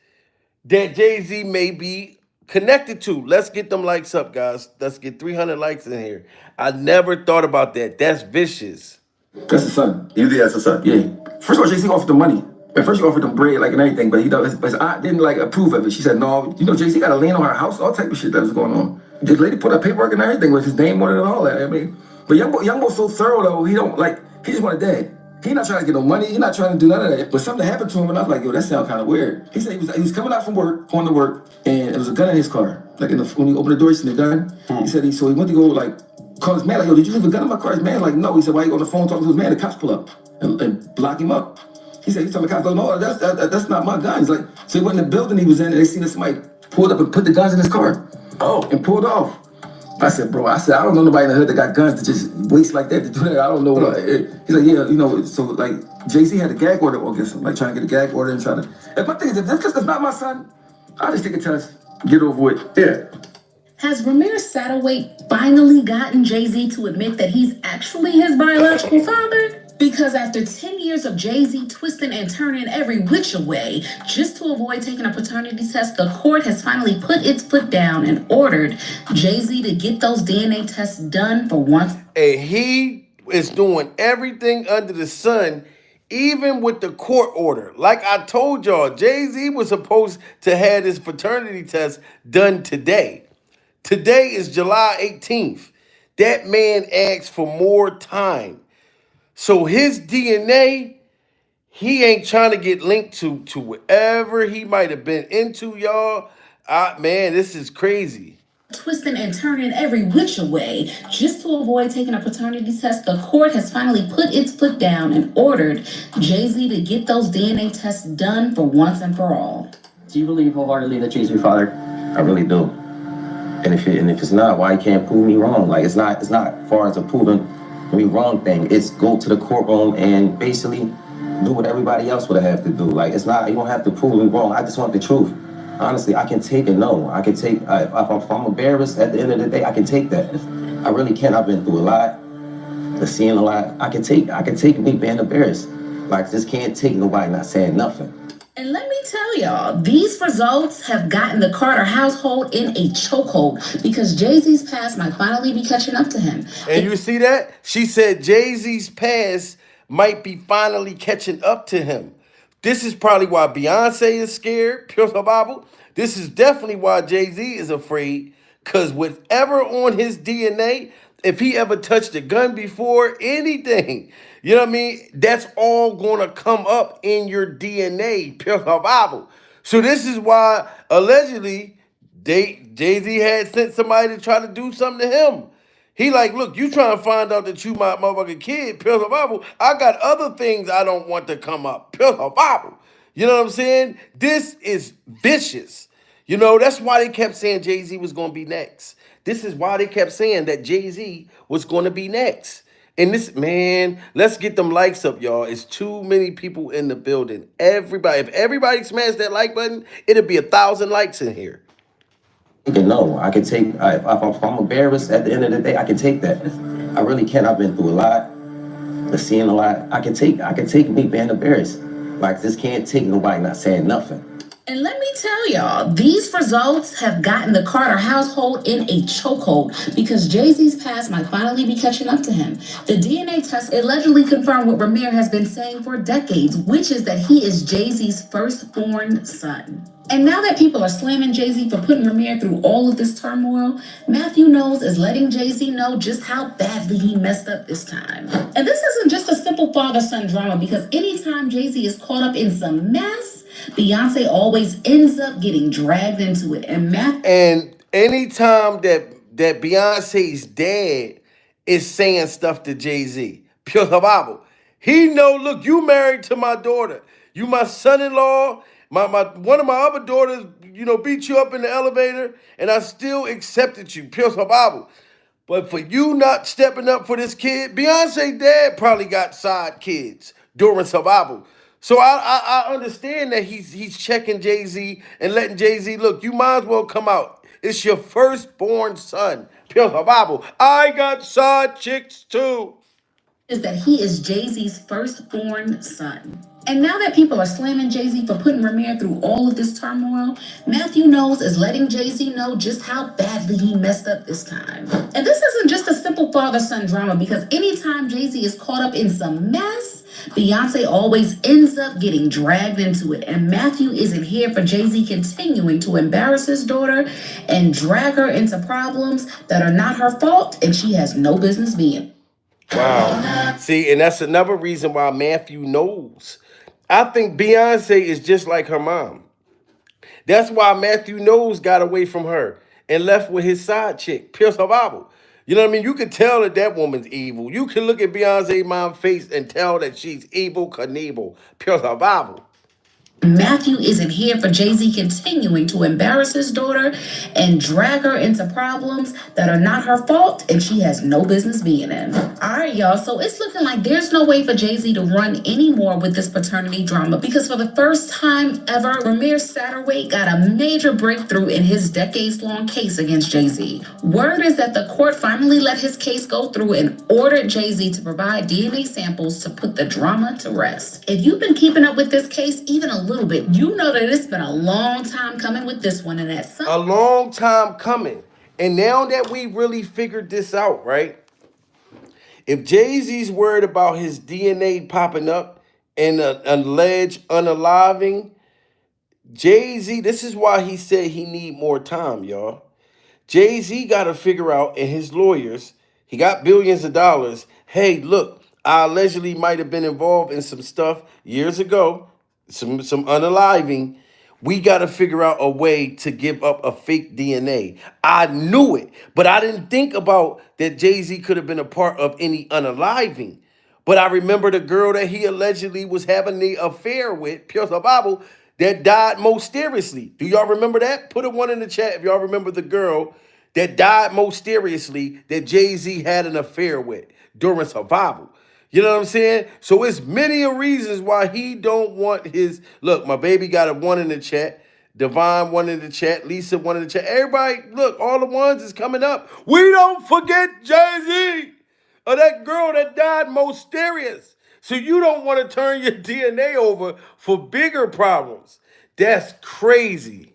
that Jay-Z may be connected to. Let's get them likes up, guys. Let's get 300 likes in here. I never thought about that. That's vicious. That's his son. You think that's his son? Yeah. First of all, Jay-Z offered the money. At first, he offered them bread, like, and everything, but his aunt didn't, like, approve of it. She said, no, Jay-Z got a lien on her house, all type of shit that was going on. The lady put up paperwork and everything with his name on it and all that. I mean, but Young Boy's so thorough, though, he just want a dad. He not trying to get no money. He not trying to do none of that. But something happened to him, and I was like, yo, that sounds kind of weird. He said he was coming out from work, going to work, and there was a gun in his car. Like, when he opened the door, he seen the gun. He said, so he went to go, like, call his man, like, yo, did you leave a gun in my car? His man, like, no. He said, why you on the phone talking to his man? The cops pull up and block him up. He said, he told the cops, no, that's not my gun. He's like, so he went in the building he was in, and they seen somebody pulled up and put the guns in his car. Oh. And pulled off. I said, bro, I don't know nobody in the hood that got guns to just waste like that to do that. I don't know. He's like, yeah, so, like, Jay-Z had a gag order against him, like, trying to get a gag order and trying to. And my thing is, if that's not my son, I'll just take a test, get over with. Yeah. Has Ramir Satterwhite finally gotten Jay-Z to admit that he's actually his biological father? Because after 10 years of Jay-Z twisting and turning every which way just to avoid taking a paternity test, the court has finally put its foot down and ordered Jay-Z to get those DNA tests done for once. And he is doing everything under the sun, even with the court order. Like I told y'all, Jay-Z was supposed to have his paternity test done today. Today is July 18th. That man asked for more time. So his DNA, he ain't trying to get linked to whatever he might have been into, y'all. Man, this is crazy. Twisting and turning every which way just to avoid taking a paternity test, the court has finally put its foot down and ordered Jay-Z to get those DNA tests done for once and for all. Do you believe wholeheartedly that Jay's your father? I really do. And if it's not, why you can't prove me wrong? Like, it's not far as a proving me wrong thing. It's go to the courtroom and basically do what everybody else would have to do. Like, it's not, you don't have to prove me wrong. I just want the truth. Honestly, I can take a no. I can take, if I'm embarrassed at the end of the day, I can take that. I really can. I've been through a lot, seeing a lot. I can take me being embarrassed. Like, just can't take nobody not saying nothing. And let me tell y'all, these results have gotten the Carter household in a chokehold because Jay-Z's past might finally be catching up to him. And you see that? She said Jay-Z's past might be finally catching up to him. This is probably why Beyonce is scared, pure survival. This is definitely why Jay-Z is afraid, because whatever on his DNA, if he ever touched a gun before, anything, you know what I mean? That's all going to come up in your DNA, pure survival. So this is why, allegedly, Jay-Z had sent somebody to try to do something to him. He like, look, you trying to find out that you my motherfucking kid, pure survival. I got other things I don't want to come up, pure survival. You know what I'm saying? This is vicious. You know, that's why they kept saying Jay-Z was going to be next. This is why they kept saying that Jay-Z was going to be next. And this, man, let's get them likes up, y'all. It's too many people in the building. Everybody, if everybody smashed that like button, it'd be 1,000 likes in here. No, I can take, if I'm embarrassed at the end of the day, I can take that. I really can. I've been through a lot, seeing a lot. I can take me being embarrassed. Like, this can't take nobody not saying nothing. And let me tell y'all, these results have gotten the Carter household in a chokehold because Jay-Z's past might finally be catching up to him. The DNA test allegedly confirmed what Ramir has been saying for decades, which is that he is Jay-Z's firstborn son. And now that people are slamming Jay-Z for putting Ramir through all of this turmoil, Matthew Knowles is letting Jay-Z know just how badly he messed up this time. And this isn't just a simple father-son drama, because anytime Jay-Z is caught up in some mess, Beyonce always ends up getting dragged into it. And anytime that Beyonce's dad is saying stuff to Jay-Z, pure Bible, he know, look, you married to my daughter. You my son-in-law. My one of my other daughters, you know, beat you up in the elevator, and I still accepted you. Pure Bible. But for you not stepping up for this kid, Beyonce dad probably got side kids during survival. So I understand that he's checking Jay-Z and letting Jay-Z, look, you might as well come out. It's your firstborn son. Pure Bible. I got side chicks too. Is that he is Jay-Z's firstborn son. And now that people are slamming Jay-Z for putting Ramir through all of this turmoil, Matthew Knowles is letting Jay-Z know just how badly he messed up this time. And this isn't just a simple father-son drama, because anytime Jay-Z is caught up in some mess, Beyonce always ends up getting dragged into it. And Matthew isn't here for Jay-Z continuing to embarrass his daughter and drag her into problems that are not her fault and she has no business being. Wow. See, and that's another reason why Matthew Knowles. I think Beyonce is just like her mom. That's why Matthew Knowles got away from her and left with his side chick, pure survival. You know what I mean? You can tell that woman's evil. You can look at Beyonce's mom's face and tell that she's evil Knievel, pure survival. Matthew isn't here for Jay-Z continuing to embarrass his daughter and drag her into problems that are not her fault and she has no business being in. All right, y'all. So it's looking like there's no way for Jay-Z to run anymore with this paternity drama, because for the first time ever, Ramir Satterthwaite got a major breakthrough in his decades-long case against Jay-Z. Word is that the court finally let his case go through and ordered Jay-Z to provide DNA samples to put the drama to rest. If you've been keeping up with this case even a little bit, you know that it's been a long time coming with this one, and that's a long time coming. And now that we really figured this out, right? If Jay-Z's worried about his DNA popping up and an alleged unaliving, Jay-Z, this is why he said he need more time, y'all. Jay-Z got to figure out, and his lawyers, he got billions of dollars. Hey, look, I allegedly might have been involved in some stuff years ago, some unaliving. We got to figure out a way to give up a fake DNA. I knew it, but I didn't think about that Jay-Z could have been a part of any unaliving. But I remember the girl that he allegedly was having the affair with, pure Bible, that died mysteriously. Do y'all remember that? Put a one in the chat if y'all remember the girl that died mysteriously that Jay-Z had an affair with during survival. You know what I'm saying? So it's many reasons why he don't want his... Look, my baby got a one in the chat. Divine one in the chat. Lisa one in the chat. Everybody, look, all the ones is coming up. We don't forget Jay-Z or that girl that died mysterious. So you don't want to turn your DNA over for bigger problems. That's crazy.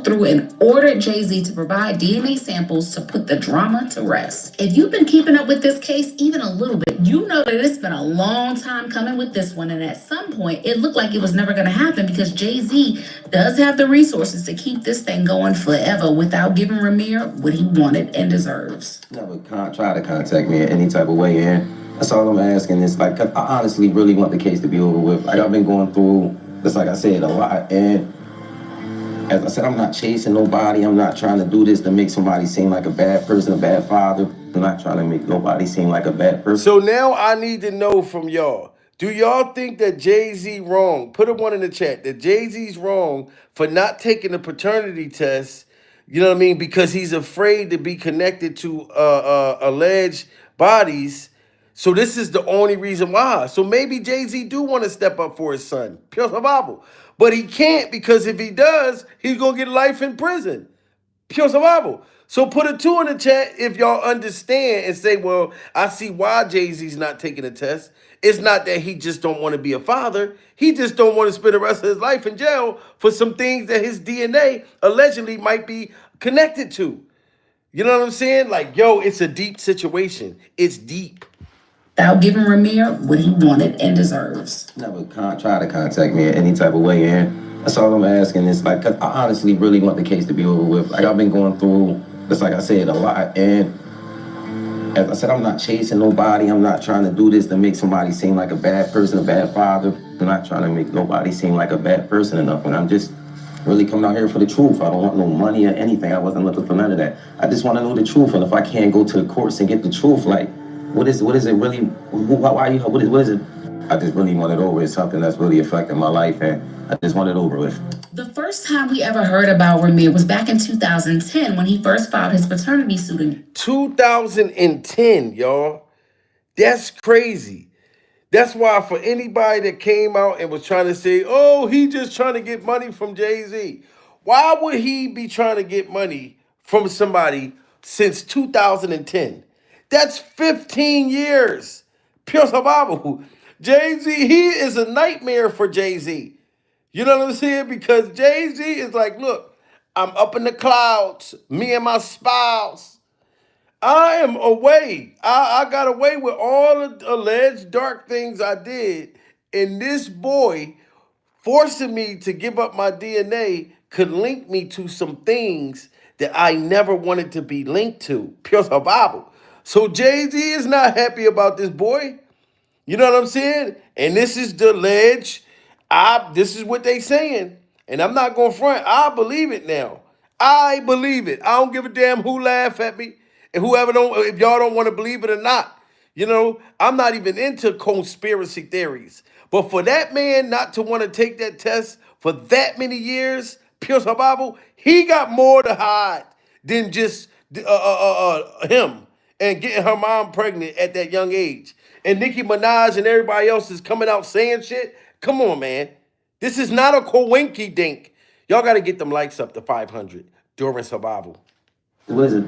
Through and ordered Jay-Z to provide DNA samples to put the drama to rest. If you've been keeping up with this case even a little bit, you know that it's been a long time coming with this one, and at some point it looked like it was never going to happen, because Jay-Z does have the resources to keep this thing going forever without giving Ramir what he wanted and deserves. Never try to contact me in any type of way, and that's all I'm asking. Is like, I honestly really want the case to be over with. Like, I've been going through, just like I said, a lot, and as I said, I'm not chasing nobody. I'm not trying to do this to make somebody seem like a bad person, a bad father. I'm not trying to make nobody seem like a bad person. So now I need to know from y'all, Do y'all think that Jay-Z wrong? Put a one in the chat. That Jay-Z's wrong for not taking the paternity test, you know what I mean? Because he's afraid to be connected to alleged bodies. So this is the only reason why. So maybe Jay-Z do want to step up for his son. Pure survival. But he can't because if he does, he's going to get life in prison. Pure survival. So put a two in the chat if y'all understand and say, well, I see why Jay-Z's not taking a test. It's not that he just don't want to be a father. He just don't want to spend the rest of his life in jail for some things that his DNA allegedly might be connected to. You know what I'm saying? Like, yo, it's a deep situation. It's deep. Without giving Ramir what he wanted and deserves. Never try to contact me in any type of way, and that's all I'm asking is like, 'cause I honestly really want the case to be over with. Like I've been going through, just like I said, a lot, and as I said, I'm not chasing nobody. I'm not trying to do this to make somebody seem like a bad person, a bad father. I'm not trying to make nobody seem like a bad person enough, and I'm just really coming out here for the truth. I don't want no money or anything. I wasn't looking for none of that. I just want to know the truth, and if I can't go to the courts and get the truth, like, what is it really? Why you? What is it? I just really want it over. It's something that's really affecting my life, and I just want it over with. The first time we ever heard about Ramir was back in 2010 when he first filed his paternity suit in 2010, y'all. That's crazy. That's why for anybody that came out and was trying to say, oh, he just trying to get money from Jay-Z. Why would he be trying to get money from somebody since 2010? That's 15 years. Pure survival. Jay-Z, he is a nightmare for Jay-Z. You know what I'm saying? Because Jay-Z is like, look, I'm up in the clouds, me and my spouse. I am away. I got away with all the alleged dark things I did. And this boy forcing me to give up my DNA could link me to some things that I never wanted to be linked to. Pure survival. So Jay-Z is not happy about this boy. You know what I'm saying? And this is the ledge. This is what they saying. And I'm not going to front. I believe it now. I believe it. I don't give a damn who laugh at me and whoever don't, if y'all don't want to believe it or not. You know, I'm not even into conspiracy theories. But for that man not to want to take that test for that many years, pure survival, he got more to hide than just him and getting her mom pregnant at that young age. And Nicki Minaj and everybody else is coming out saying shit. Come on, man. This is not a coinky dink. Y'all got to get them likes up to 500 during survival. What is it?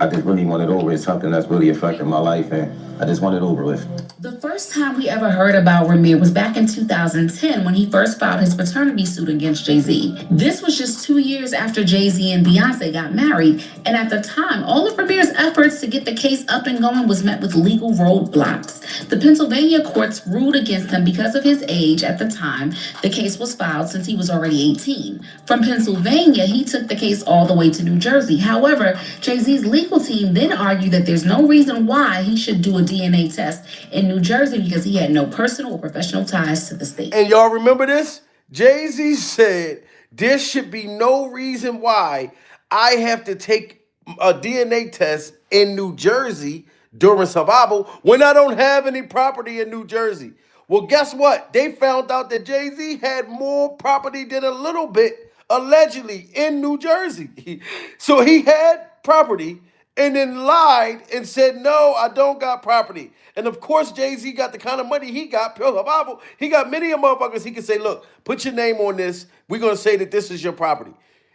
I just really want it over. It's something that's really affecting my life, and I just want it over with. The first time we ever heard about Ramir was back in 2010 when he first filed his paternity suit against Jay-Z. This was just 2 years after Jay-Z and Beyonce got married, and at the time, all of Ramir's efforts to get the case up and going was met with legal roadblocks. The Pennsylvania courts ruled against him because of his age at the time the case was filed, since he was already 18. From Pennsylvania, he took the case all the way to New Jersey. However, Jay-Z's legal team then argued that there's no reason why he should do a DNA test in New Jersey because he had no personal or professional ties to the state. And y'all remember this? Jay-Z said there should be no reason why I have to take a DNA test in New Jersey during survival when I don't have any property in New Jersey. Well, guess what? They found out that Jay-Z had more property than a little bit, allegedly, in New Jersey. So he had property and then lied and said, no, I don't got property. And of course, Jay-Z got the kind of money he got, pure survival. He got many of motherfuckers he can say, look, put your name on this. We're going to say that this is your property.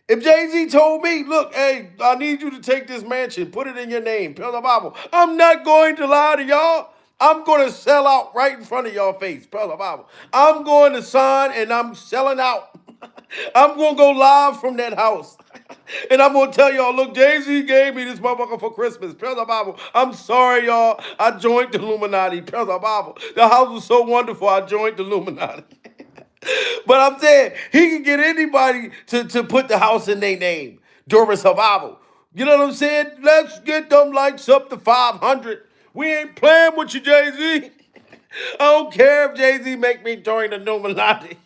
If Jay-Z told me, look, hey, I need you to take this mansion, put it in your name, pure survival, I'm not going to lie to y'all. I'm going to sell out right in front of y'all face, pure survival. I'm going to sign and I'm selling out. I'm going to go live from that house. And I'm going to tell y'all, look, Jay-Z gave me this motherfucker for Christmas. Praise the Bible. I'm sorry, y'all. I joined the Illuminati. Praise the Bible. The house was so wonderful, I joined the Illuminati. But I'm saying, he can get anybody to put the house in their name during survival. You know what I'm saying? Let's get them likes up to 500. We ain't playing with you, Jay-Z. I don't care if Jay-Z make me join the Illuminati.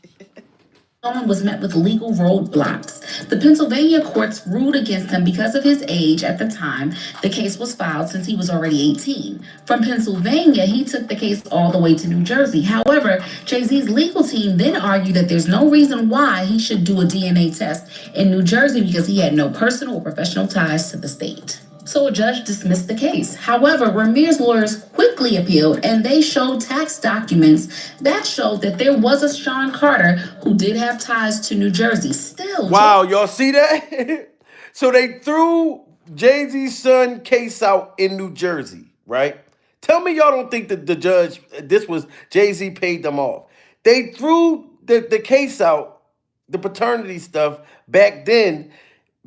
was met with legal roadblocks. The Pennsylvania courts ruled against him because of his age at the time the case was filed, since he was already 18. From Pennsylvania, he took the case all the way to New Jersey. However, Jay-Z's legal team then argued that there's no reason why he should do a DNA test in New Jersey because he had no personal or professional ties to the state. So a judge dismissed the case. However, Ramir's lawyers quickly appealed, and they showed tax documents that showed that there was a Sean Carter who did have ties to New Jersey. Still, wow, y'all see that? So they threw Jay-Z's son case out in New Jersey, right? Tell me y'all don't think that the judge, this was Jay-Z paid them off. They threw the case out, the paternity stuff, back then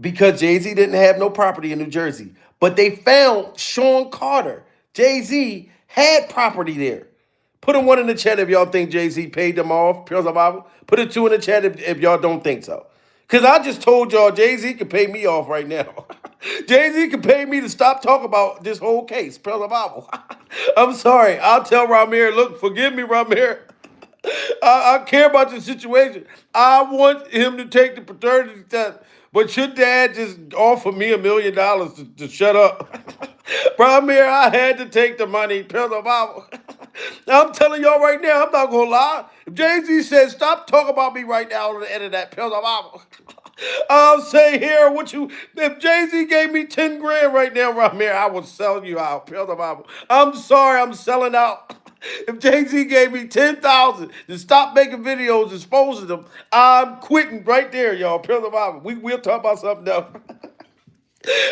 because Jay-Z didn't have no property in New Jersey. But they found Sean Carter. Jay-Z had property there. Put a 1 in the chat if y'all think Jay-Z paid them off. Put a 2 in the chat if y'all don't think so. Because I just told y'all Jay-Z can pay me off right now. Jay-Z can pay me to stop talking about this whole case. I'm sorry. I'll tell Ramir, look, forgive me, Ramir. I care about the situation. I want him to take the paternity test. But your dad just offered me $1 million to shut up. Ramir, I had to take the money. I'm telling y'all right now, I'm not going to lie. If Jay-Z says, stop talking about me right now on the end of that, I'll say here, if Jay-Z gave me 10 grand right now, Ramir, I would sell you out. I'm sorry, I'm selling out. If Jay-Z gave me 10,000 to stop making videos, exposing them, I'm quitting right there, y'all. We'll talk about something else.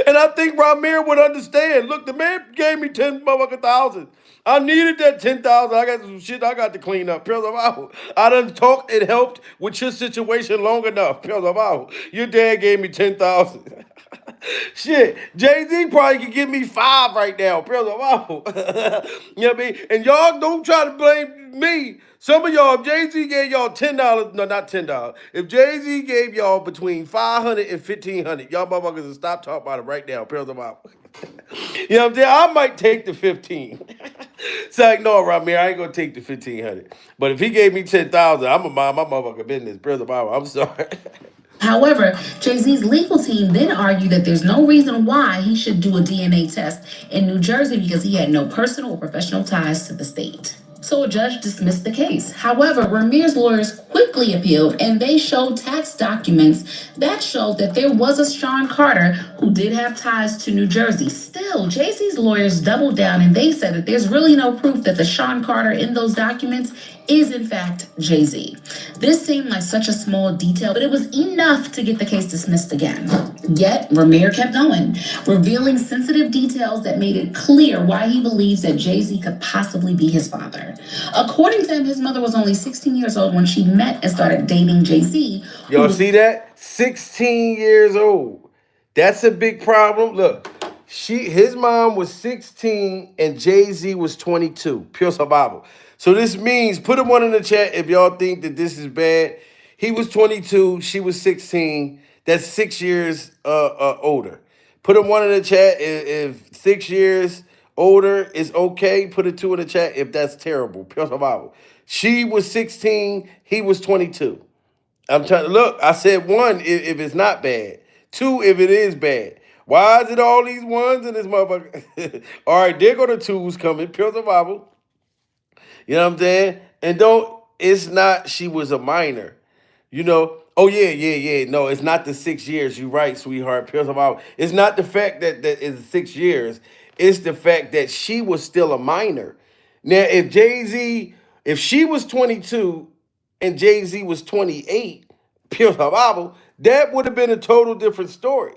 And I think Ramir would understand. Look, the man gave me 10,000. I needed that 10,000. I got some shit I got to clean up. I done talked and helped with your situation long enough. Your dad gave me 10,000. Shit, Jay-Z probably could give me 5 right now. You know what I mean? And y'all don't try to blame me. Some of y'all, if Jay-Z gave y'all $10, no, not $10. If Jay-Z gave y'all between $500 and $1,500, y'all motherfuckers will stop talking about it right now. You know what I'm saying? I might take the 15. It's like, no, Ramir, I ain't gonna take the 1,500. But if he gave me 10,000, I'm gonna mind my motherfucking business. I'm sorry. However, Jay-Z's legal team then argued that there's no reason why he should do a DNA test in New Jersey because he had no personal or professional ties to the state. So a judge dismissed the case. However, Ramir's lawyers quickly appealed, and they showed tax documents that showed that there was a Sean Carter who did have ties to New Jersey. Still, Jay-Z's lawyers doubled down, and they said that there's really no proof that the Sean Carter in those documents is in fact Jay-Z. This seemed like such a small detail, but it was enough to get the case dismissed again. Yet, Ramir kept going, revealing sensitive details that made it clear why he believes that Jay-Z could possibly be his father. According to him, his mother was only 16 years old when she met and started dating Jay-Z. Y'all see that? 16 years old. That's a big problem. Look, his mom was 16 and Jay-Z was 22. Pure survival. So this means, put a 1 in the chat if y'all think that this is bad. He was 22, she was 16. That's 6 years older. Put a 1 in the chat if 6 years older is okay. Put a 2 in the chat if that's terrible. Pure survival. She was 16, he was 22. I'm trying to look. I said 1 if it's not bad. 2 if it is bad. Why is it all these 1s in this motherfucker? All right, there go the 2s coming. Pure survival. You know what I'm saying? And it's not she was a minor. Oh, yeah. No, it's not the 6 years. You're right, sweetheart. Pure survival. It's not the fact that it's 6 years. It's the fact that she was still a minor. Now, if she was 22 and Jay-Z was 28, pure survival, that would have been a total different story.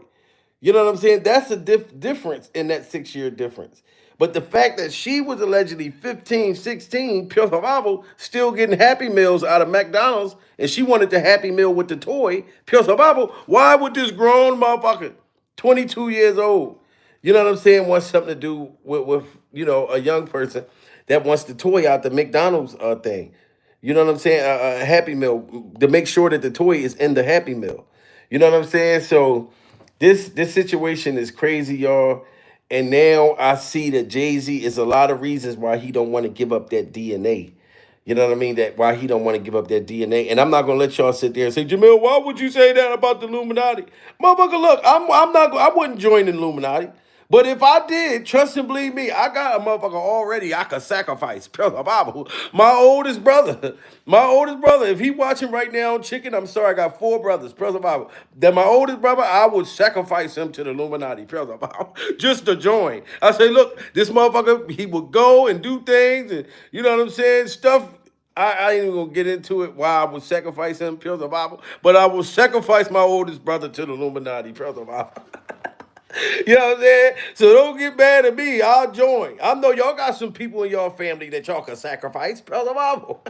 You know what I'm saying? That's a difference in that 6-year difference. But the fact that she was allegedly 15, 16, pure survival, still getting Happy Meals out of McDonald's, and she wanted the Happy Meal with the toy, pure survival, why would this grown motherfucker, 22 years old, you know what I'm saying, want something to do with a young person that wants the toy out the McDonald's thing? You know what I'm saying? A Happy Meal, to make sure that the toy is in the Happy Meal. You know what I'm saying? So this situation is crazy, y'all. And now I see that Jay-Z is a lot of reasons why he don't want to give up that DNA. You know what I mean? That why he don't want to give up that DNA. And I'm not gonna let y'all sit there and say, Jamil, why would you say that about the Illuminati? Motherfucker, look, I'm not I wouldn't join the Illuminati. But if I did, trust and believe me, I got a motherfucker already I could sacrifice. Bible. My oldest brother. My oldest brother, if he watching right now on Chicken, I'm sorry, I got 4 brothers. Bible. That my oldest brother, I would sacrifice him to the Illuminati. Bible. Just to join. I say, look, this motherfucker, he would go and do things and you know what I'm saying? Stuff I ain't even gonna get into it why I would sacrifice him, Pills of Bible, but I will sacrifice my oldest brother to the Illuminati, Pills of Bible. You know what I'm saying? So don't get mad at me. I'll join. I know y'all got some people in your family that y'all can sacrifice, Pills of Bible.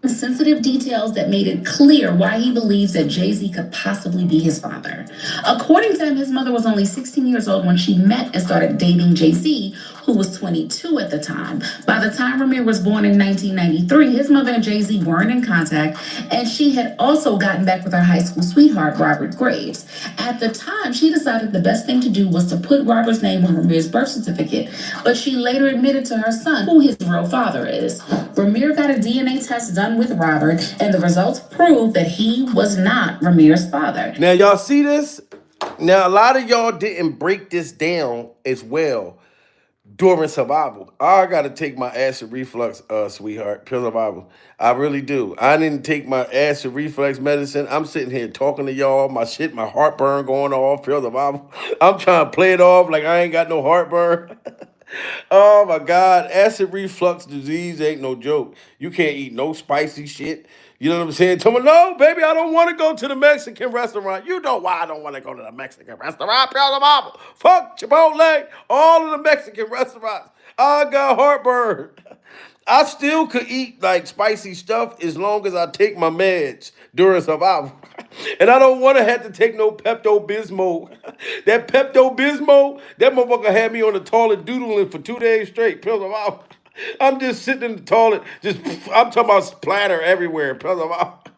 Sensitive details that made it clear why he believes that Jay-Z could possibly be his father. According to him, his mother was only 16 years old when she met and started dating Jay-Z, who was 22 at the time. By the time Ramir was born in 1993, his mother and Jay-Z weren't in contact, and she had also gotten back with her high school sweetheart, Robert Graves. At the time, she decided the best thing to do was to put Robert's name on Ramir's birth certificate, but she later admitted to her son who his real father is. Ramir got a DNA test done with Robert, and the results proved that he was not Ramir's father. Now, y'all see this? Now, a lot of y'all didn't break this down as well during survival. I got to take my acid reflux, sweetheart, pill survival. I really do. I didn't take my acid reflux medicine. I'm sitting here talking to y'all. My heartburn going off, pill survival. I'm trying to play it off like I ain't got no heartburn. Oh my God, acid reflux disease ain't no joke. You can't eat no spicy shit. You know what I'm saying? Tell me, no, baby, I don't want to go to the Mexican restaurant. You know why I don't want to go to the Mexican restaurant, Pell Mama. Fuck Chipotle, all of the Mexican restaurants. I got heartburn. I still could eat like spicy stuff as long as I take my meds during survival. And I don't want to have to take no Pepto-Bismol. That Pepto-Bismol, that motherfucker had me on the toilet doodling for 2 days straight. Pills of out. I'm just sitting in the toilet, I'm talking about splatter everywhere. Pills of out.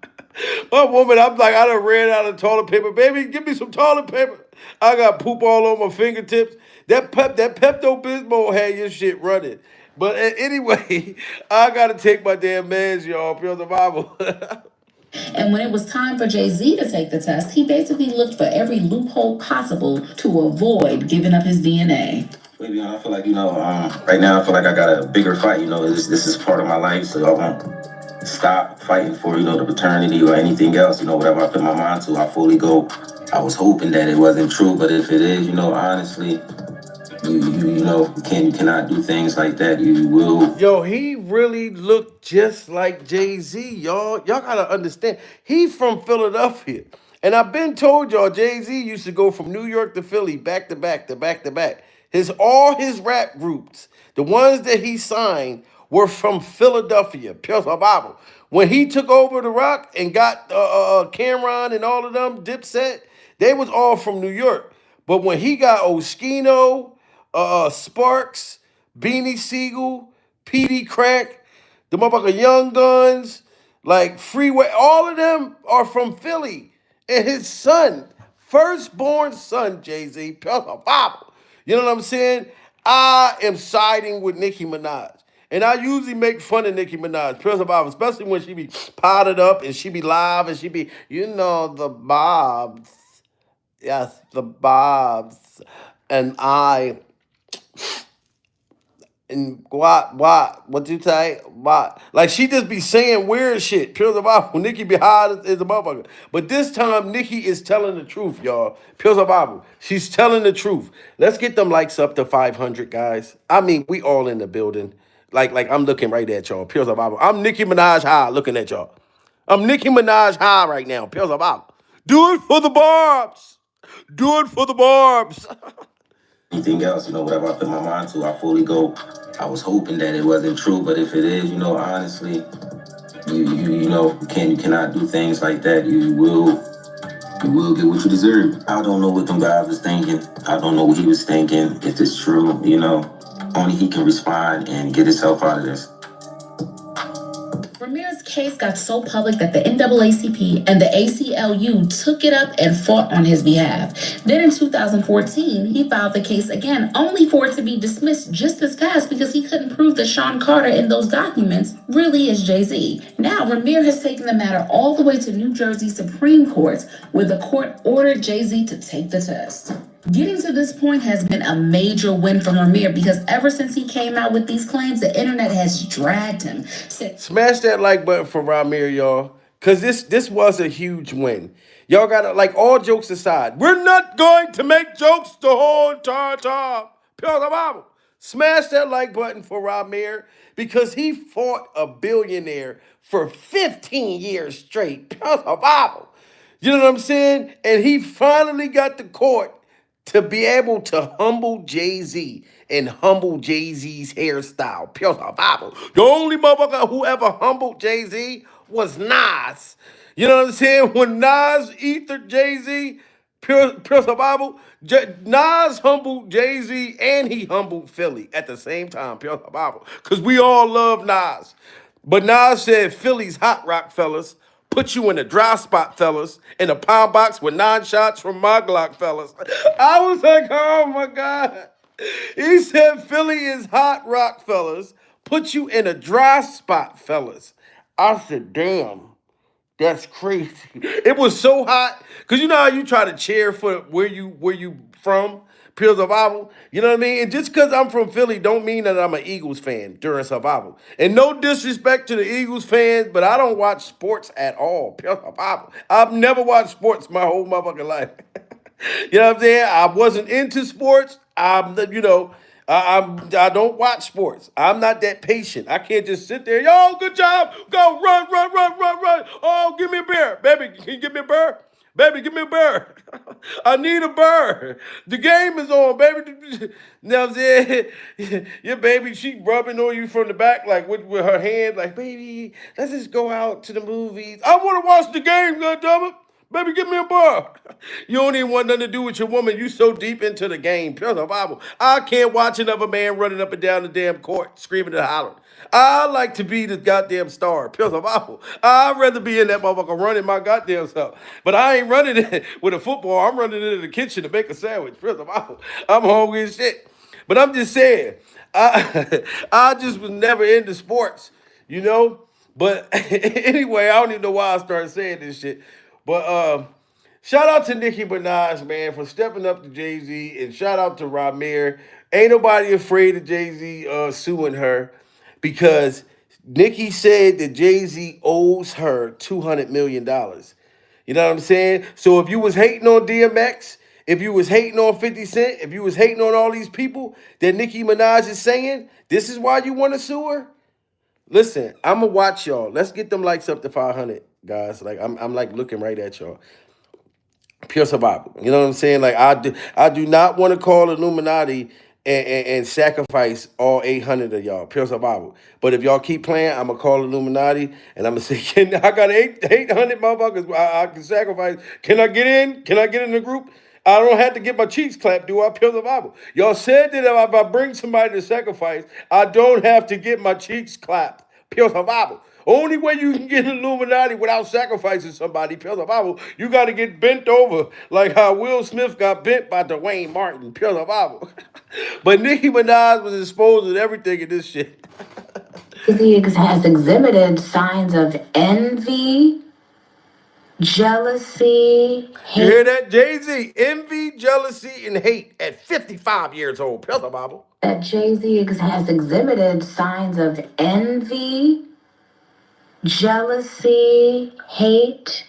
One woman, I'm like, I done ran out of toilet paper. Baby, give me some toilet paper. I got poop all on my fingertips. That Pepto-Bismol had your shit running. But anyway, I gotta take my damn meds, y'all. Pills of Bible. And when it was time for Jay-Z to take the test, he basically looked for every loophole possible to avoid giving up his DNA. Maybe I feel like, right now I feel like I got a bigger fight. This is part of my life, so I won't stop fighting for, the paternity or anything else. Whatever I put my mind to, I fully go. I was hoping that it wasn't true, but if it is, honestly, you cannot do things like that. You will. Yo, he really looked just like Jay-Z, y'all. Y'all gotta understand. He from Philadelphia. And I've been told y'all, Jay-Z used to go from New York to Philly, back to back to back to back. All his rap groups, the ones that he signed, were from Philadelphia. Pure Bible. When he took over the Rock and got Cameron and all of them, Dipset, they was all from New York. But when he got Oskino, Sparks, Beanie Siegel, PD Crack, the motherfucker Young Guns, like Freeway, all of them are from Philly. And his son, firstborn son, Jay-Z, Bible. You know what I'm saying? I am siding with Nicki Minaj. And I usually make fun of Nicki Minaj, Bible, especially when she be potted up and she be live and she be, the Bobs. Yes, the Bobs. And what you say? What? Like she just be saying weird shit. Pills of Bible. Nikki be high as a motherfucker. But this time Nikki is telling the truth, y'all. Pills of Bible. She's telling the truth. Let's get them likes up to 500, guys. I mean, we all in the building. Like I'm looking right at y'all. Pills of Bible. I'm Nicki Minaj high looking at y'all. I'm Nicki Minaj high right now. Pills of Bible. Do it for the Barbs. Do it for the Barbs. Anything else, whatever I put my mind to, I fully go. I was hoping that it wasn't true, but if it is, honestly, you cannot do things like that. You will get what you deserve. I don't know what them guys was thinking. I don't know what he was thinking. If it's true, only he can respond and get himself out of this. Ramir's case got so public that the NAACP and the ACLU took it up and fought on his behalf. Then in 2014, he filed the case again, only for it to be dismissed just as fast because he couldn't prove that Sean Carter in those documents really is Jay-Z. Now, Ramir has taken the matter all the way to New Jersey Supreme Court, where the court ordered Jay-Z to take the test. Getting to this point has been a major win for Ramir because ever since he came out with these claims, the internet has dragged him. Smash that like button for Ramir, y'all. Cause this was a huge win. Y'all gotta, like, all jokes aside, we're not going to make jokes the whole entire time. Pure the Bible. Smash that like button for Ramir because he fought a billionaire for 15 years straight. Pure the Bible. You know what I'm saying? And he finally got the court to be able to humble Jay-Z and humble Jay-Z's hairstyle. Pure Bible. The only motherfucker who ever humbled Jay-Z was Nas. You know what I'm saying? When Nas ethered Jay-Z, pure Bible, Nas humbled Jay-Z and he humbled Philly at the same time. Pure Bible. Because we all love Nas. But Nas said, Philly's hot rock, fellas. Put you in a dry spot, fellas, in a pound box with 9 shots from my Glock, fellas. I was like, oh my God. He said, Philly is hot rock, fellas. Put you in a dry spot, fellas. I said, damn, that's crazy. It was so hot. Because you know how you try to cheer for where you from? Pure Survival. You know what I mean? And just because I'm from Philly don't mean that I'm an Eagles fan during Survival. And no disrespect to the Eagles fans, but I don't watch sports at all. Pure Survival. I've never watched sports my whole motherfucking life. You know what I'm saying? I wasn't into sports. I don't watch sports. I'm not that patient. I can't just sit there. Yo, good job. Go run. Oh, give me a beer. Baby, can you give me a beer? Baby, give me a bear. I need a bear. The game is on, baby. You know what I'm saying? Your baby, she rubbing on you from the back, like with her hand, like, baby, let's just go out to the movies. I want to watch the game, goddammit. Baby, give me a bar. You don't even want nothing to do with your woman. You so deep into the game. Pure the Bible. I can't watch another man running up and down the damn court, screaming and hollering. I like to be the goddamn star. Pure the Bible. I'd rather be in that motherfucker running my goddamn self. But I ain't running it with a football. I'm running it in the kitchen to make a sandwich. Pure the Bible. I'm hungry as shit. But I'm just saying, I just was never into sports, you know? But anyway, I don't even know why I started saying this shit. But shout out to Nicki Minaj, man, for stepping up to Jay-Z, and shout out to Ramir. Ain't nobody afraid of Jay-Z suing her because Nicki said that Jay-Z owes her $200 million. You know what I'm saying? So if you was hating on DMX, if you was hating on 50 Cent, if you was hating on all these people that Nicki Minaj is saying, this is why you want to sue her? Listen, I'm gonna watch y'all. Let's get them likes up to 500, guys. Like I'm like looking right at y'all. Pure survival. You know what I'm saying? Like I do not want to call Illuminati and sacrifice all 800 of y'all. Pure survival. But if y'all keep playing, I'm gonna call Illuminati and I'm gonna say, I got 800 motherfuckers I can sacrifice. Can I get in? Can I get in the group? I don't have to get my cheeks clapped, do I? Pure the Bible. Y'all said that if I bring somebody to sacrifice, I don't have to get my cheeks clapped. Pure the Bible. Only way you can get Illuminati without sacrificing somebody, pure the Bible, you got to get bent over like how Will Smith got bent by Dwayne Martin, pure the Bible. But Nicki Minaj was exposed to everything in this shit. He has exhibited signs of envy, jealousy, hate. You hear that? Jay-Z, envy, jealousy, and hate at 55 years old. Pure the Bible. That Jay-Z has exhibited signs of envy, jealousy, hate,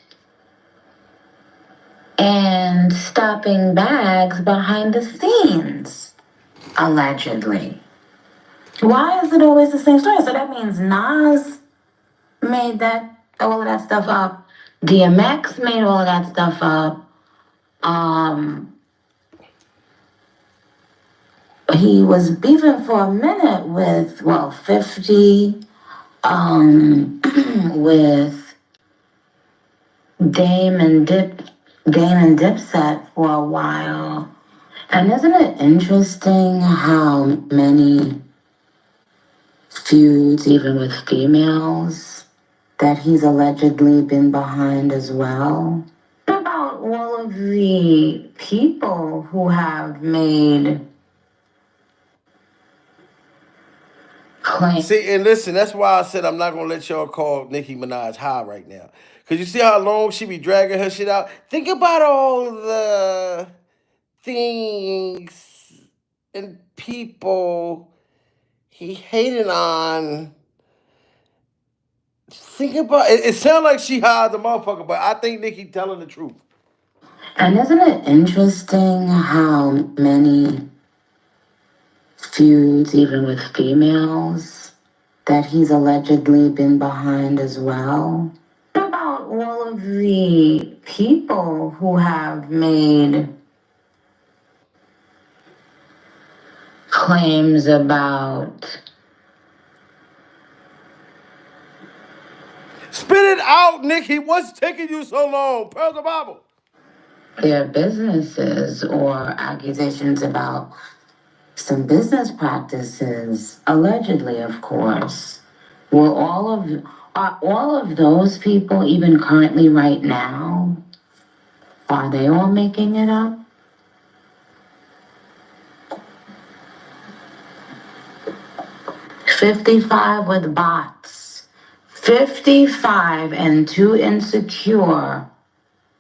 and stopping bags behind the scenes, allegedly. Why is it always the same story? So that means Nas made all of that stuff up. DMX made all of that stuff up. He was beefing for a minute with 50, with Dame and Dipset for a while. And isn't it interesting how many feuds, even with females, that he's allegedly been behind as well? What about all of the people who have made claims? See, and listen, that's why I said I'm not gonna let y'all call Nicki Minaj high right now. Cause you see how long she be dragging her shit out? Think about all the things and people he hated on. Think about it. It sounds like she high the motherfucker, but I think Nicki telling the truth. And isn't it interesting how many feuds, even with females, that he's allegedly been behind as well? What about all of the people who have made claims about Spit it out, Nicki. What's taking you so long? Pearl the Bible. their businesses or accusations about some business practices, allegedly, of course? Will are all of those people even currently right now? Are they all making it up? 55 with bots. 55 and too insecure,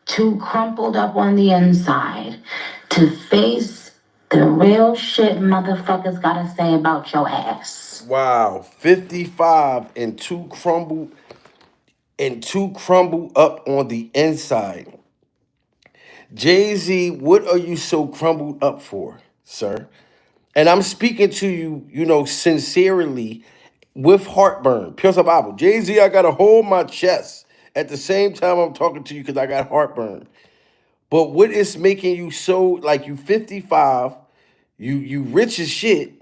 too crumpled up on the inside to face the real shit motherfuckers gotta say about your ass. Wow, 55 and two crumble up on the inside. Jay-Z, what are you so crumbled up for, sir? And I'm speaking to you, sincerely with heartburn. Pure Bible. Jay-Z, I gotta hold my chest at the same time I'm talking to you because I got heartburn. But what is making you so like you 55, you rich as shit,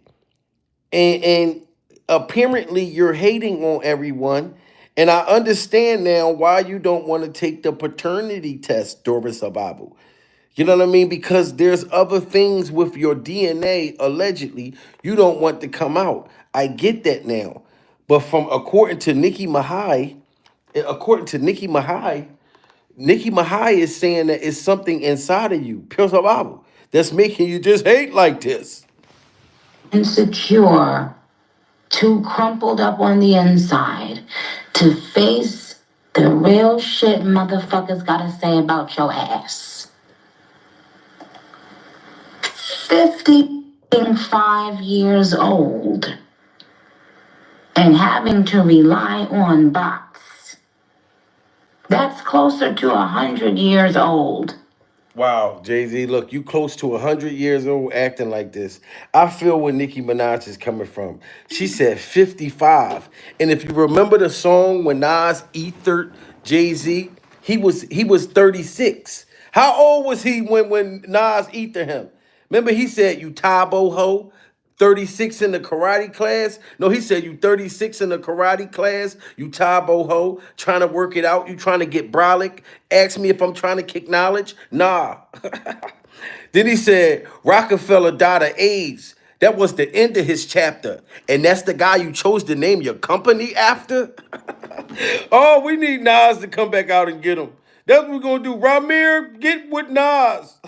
and apparently you're hating on everyone. And I understand now why you don't want to take the paternity test, Doris Bible. You know what I mean? Because there's other things with your DNA, allegedly, you don't want to come out. I get that now. But according to Nicki Minaj is saying that it's something inside of you, pure Bible, that's making you just hate like this. Insecure, too crumpled up on the inside to face the real shit motherfuckers gotta say about your ass. 55 years old and having to rely on bots. That's closer to 100 years old. Wow, Jay-Z, look, you close to 100 years old acting like this. I feel where Nicki Minaj is coming from. She said 55. And if you remember the song when Nas ethered Jay-Z, he was 36. How old was he when Nas ethered him? Remember he said, you Tabo ho? 36 in the karate class? No, he said you 36 in the karate class, you Tabo ho, trying to work it out, you trying to get brolic. Ask me if I'm trying to kick knowledge. Nah. Then he said Rockefeller died of AIDS. That was the end of his chapter. And that's the guy you chose to name your company after? Oh, we need Nas to come back out and get him. That's what we're going to do. Ramir, get with Nas.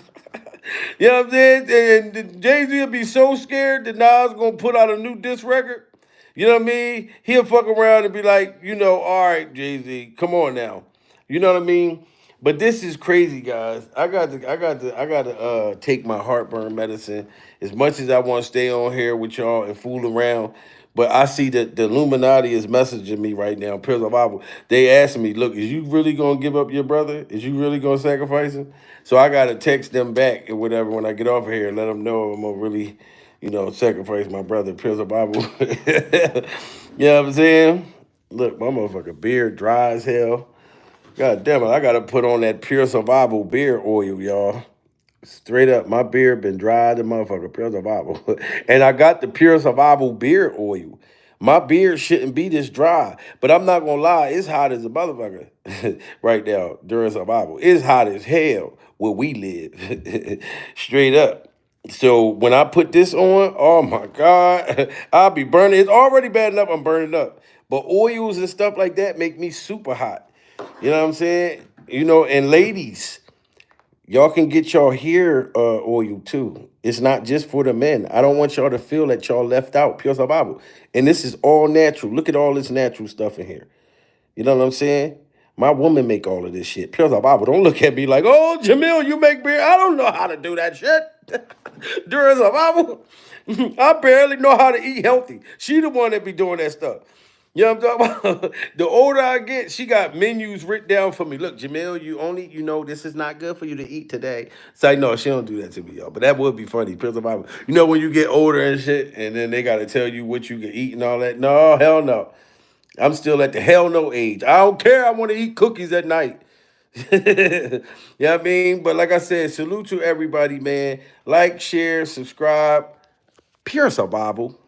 You know what I'm saying? And Jay-Z will be so scared that Nas gonna put out a new diss record. You know what I mean? He'll fuck around and be like, all right, Jay-Z, come on now. You know what I mean? But this is crazy, guys. I got to take my heartburn medicine as much as I want to stay on here with y'all and fool around. But I see that the Illuminati is messaging me right now. Pillars of Bible. They asking me, look, is you really gonna give up your brother? Is you really gonna sacrifice him? So I gotta text them back or whatever when I get off of here and let them know I'm gonna really, sacrifice my brother. Pillars of Bible. You know what I'm saying? Look, my motherfucking beard dry as hell. God damn it, I gotta put on that Pure Survival beard oil, y'all. Straight up, my beard been dry the motherfucker, Pure Survival. And I got the Pure Survival beard oil. My beard shouldn't be this dry. But I'm not gonna lie, it's hot as a motherfucker right now during survival. It's hot as hell where we live. Straight up. So when I put this on, oh my God, I'll be burning. It's already bad enough I'm burning up. But oils and stuff like that make me super hot. You know what I'm saying? You know, and ladies, y'all can get y'all hair oil too. It's not just for the men. I don't want y'all to feel that y'all left out. Pure Bible. And this is all natural. Look at all this natural stuff in here. You know what I'm saying? My woman make all of this shit. Pure Bible. Don't look at me like, oh, Jamil, you make beer. I don't know how to do that shit. During Bible, I barely know how to eat healthy. She the one that be doing that stuff. You know what I'm talking about? The older I get, she got menus written down for me. Look, Jamil, you know this is not good for you to eat today. So I know she don't do that to me, y'all. But that would be funny. Pure Bible. You know when you get older and shit, and then they gotta tell you what you can eat and all that. No, hell no. I'm still at the hell no age. I don't care. I want to eat cookies at night. You know what I mean? But like I said, salute to everybody, man. Like, share, subscribe. Pure survival.